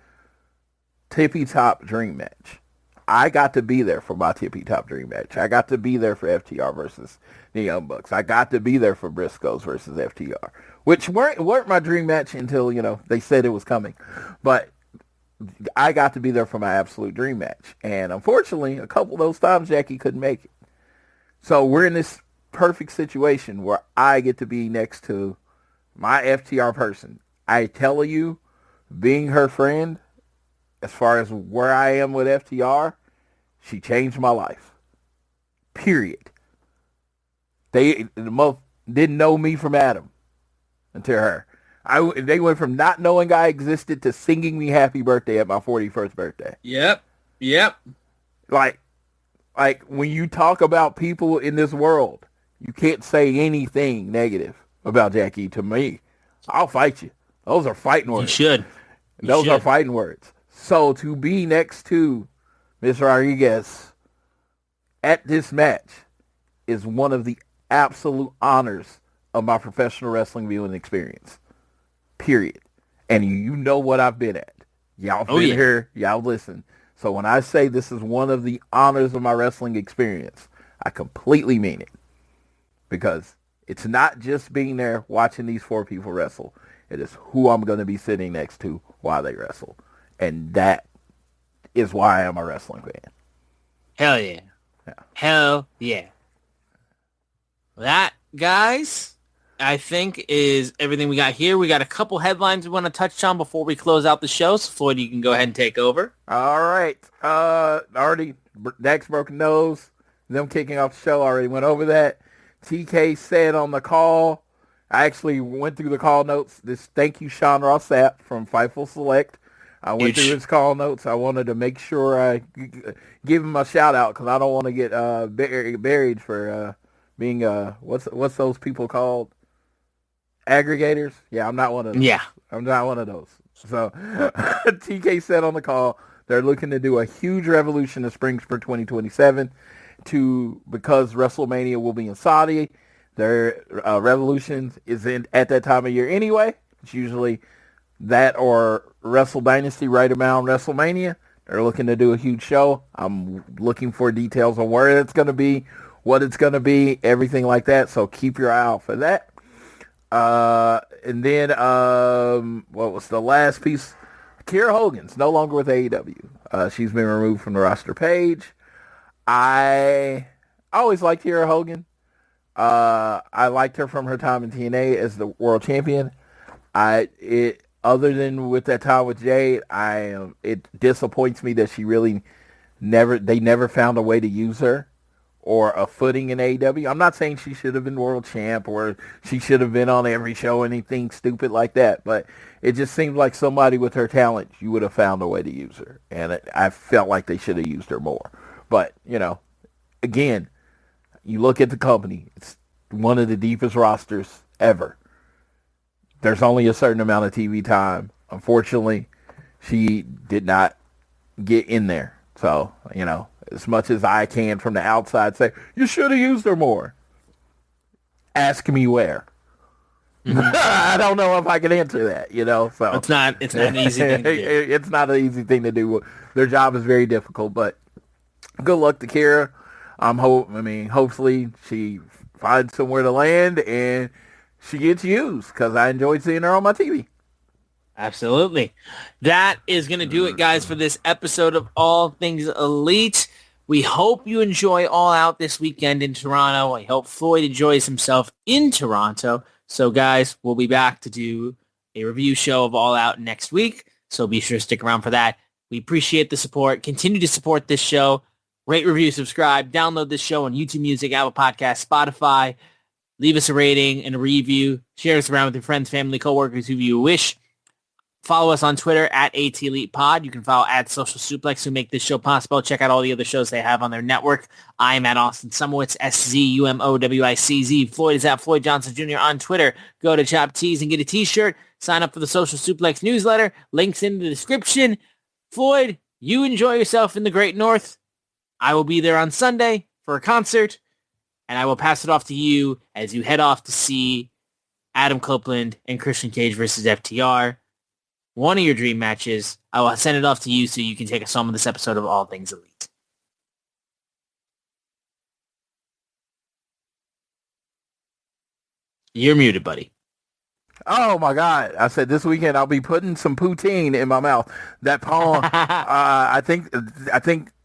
tippy-top dream match. I got to be there for my tippy-top dream match. I got to be there for FTR versus the Young Bucks. I got to be there for Briscoes versus FTR, which weren't my dream match until, they said it was coming. But I got to be there for my absolute dream match. And unfortunately, a couple of those times, Jackie couldn't make it. So we're in this perfect situation where I get to be next to my FTR person. I tell you, being her friend, as far as where I am with FTR, she changed my life. Period. They didn't know me from Adam until her. They went from not knowing I existed to singing me happy birthday at my 41st birthday. Yep. Like when you talk about people in this world, you can't say anything negative about Jackie to me. I'll fight you. Those are fighting words. You should. Those are fighting words. So to be next to Ms. Rodriguez at this match is one of the absolute honors of my professional wrestling viewing experience. Period. And you know what I've been at. Y'all been here. Y'all listen. So when I say this is one of the honors of my wrestling experience, I completely mean it. Because it's not just being there watching these four people wrestle. It is who I'm going to be sitting next to while they wrestle. And that is why I'm a wrestling fan. Hell yeah. Hell yeah. That, guys, I think is everything we got here. We got a couple headlines we want to touch on before we close out the show. So, Floyd, you can go ahead and take over. All right. Already, Dak's broken nose. Them kicking off the show. Already went over that. TK said on the call, I actually went through the call notes. Thank you, Sean Rossap from Fightful Select. I went through his call notes. I wanted to make sure I give him a shout out because I don't want to get buried for being what's those people called? Aggregators? Yeah, I'm not one of those. Yeah. I'm not one of those. So TK said on the call they're looking to do a huge revolution in spring for 2027 because WrestleMania will be in Saudi. Their revolution isn't at that time of year anyway. It's usually that or Wrestle Dynasty right around WrestleMania. They're looking to do a huge show. I'm looking for details on where it's going to be, what it's going to be, everything like that. So keep your eye out for that. And then what was the last piece? Kiera Hogan's no longer with AEW. She's been removed from the roster page. I always liked Kiera Hogan. I liked her from her time in TNA as the world champion. Other than with that time with Jade, it disappoints me that they never found a way to use her or a footing in AEW. I'm not saying she should have been world champ or she should have been on every show, anything stupid like that, but it just seems like somebody with her talent, you would have found a way to use her. And I felt like they should have used her more. But, again, you look at the company, it's one of the deepest rosters ever. There's only a certain amount of TV time. Unfortunately, she did not get in there. So, as much as I can from the outside say, you should have used her more. Ask me where. Mm-hmm. I don't know if I can answer that, So it's not an easy thing to do. It's not an easy thing to do. Their job is very difficult, but good luck to Kiera. Hopefully she finds somewhere to land and she gets used because I enjoyed seeing her on my TV. Absolutely. That is going to do it, guys, for this episode of All Things Elite. We hope you enjoy All Out this weekend in Toronto. I hope Floyd enjoys himself in Toronto. So, guys, we'll be back to do a review show of All Out next week. So be sure to stick around for that. We appreciate the support. Continue to support this show. Rate, review, subscribe. Download this show on YouTube Music, Apple Podcasts, Spotify. Leave us a rating and a review. Share us around with your friends, family, coworkers, who you wish. Follow us on Twitter at ATElitePod. You can follow at Social Suplex, who make this show possible. Check out all the other shows they have on their network. I am at Austin Sumowitz, SZUMOWICZ. Floyd is at Floyd Johnson Jr. on Twitter. Go to Chop Tees and get a t-shirt. Sign up for the Social Suplex newsletter. Links in the description. Floyd, you enjoy yourself in the Great North. I will be there on Sunday for a concert, and I will pass it off to you as you head off to see Adam Copeland and Christian Cage versus FTR. One of your dream matches. I will send it off to you so you can take us home with this episode of All Things Elite. You're muted, buddy. Oh my God! I said this weekend I'll be putting some poutine in my mouth. That poem, I think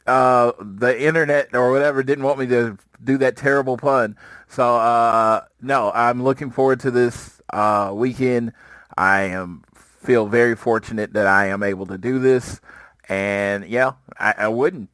the internet or whatever didn't want me to do that terrible pun. So no, I'm looking forward to this weekend. Feel very fortunate that I am able to do this, and yeah, I wouldn't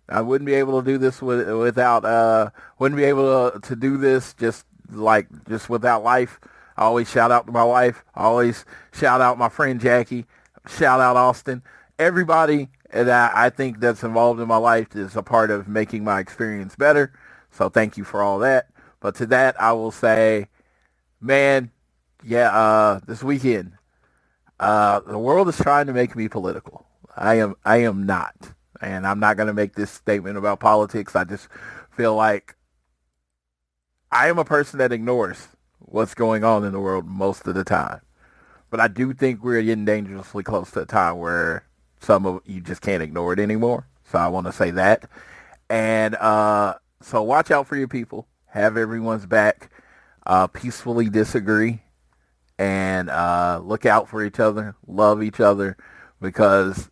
be able to do this without wouldn't be able to do this just without life. I always shout out to my wife. I always shout out my friend Jackie. Shout out Austin. Everybody that I think that's involved in my life is a part of making my experience better. So thank you for all that. But to that, I will say, man, yeah, this weekend, the world is trying to make me political. I am not. And I'm not going to make this statement about politics. I just feel like I am a person that ignores what's going on in the world most of the time. But I do think we're getting dangerously close to a time where some of you just can't ignore it anymore. So I want to say that. And so watch out for your people. Have everyone's back. Peacefully disagree. And look out for each other. Love each other. Because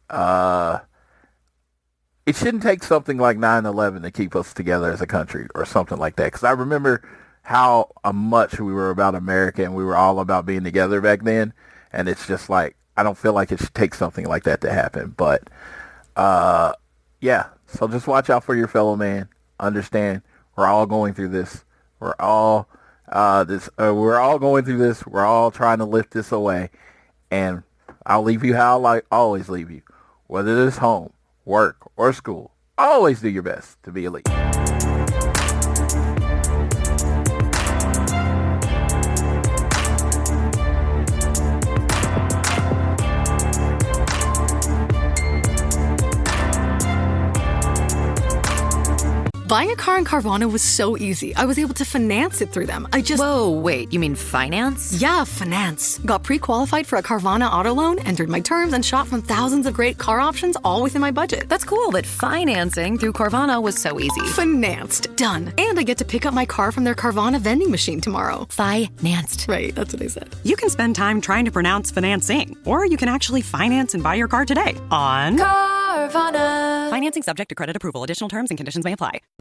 it shouldn't take something like 9/11 to keep us together as a country or something like that. Because I remember how much we were about America and we were all about being together back then. And it's just like, I don't feel like it should take something like that to happen. But, yeah. So just watch out for your fellow man. Understand, we're all going through this. We're all going through this. We're all trying to lift this away. And I'll leave you how I always leave you. Whether it is home, work, or school, always do your best to be elite. Buying a car in Carvana was so easy. I was able to finance it through them. Whoa, wait, you mean finance? Yeah, finance. Got pre-qualified for a Carvana auto loan, entered my terms, and shot from thousands of great car options all within my budget. That's cool that financing through Carvana was so easy. Financed. Done. And I get to pick up my car from their Carvana vending machine tomorrow. Financed. Right, that's what I said. You can spend time trying to pronounce financing, or you can actually finance and buy your car today on Carvana. Financing subject to credit approval. Additional terms and conditions may apply.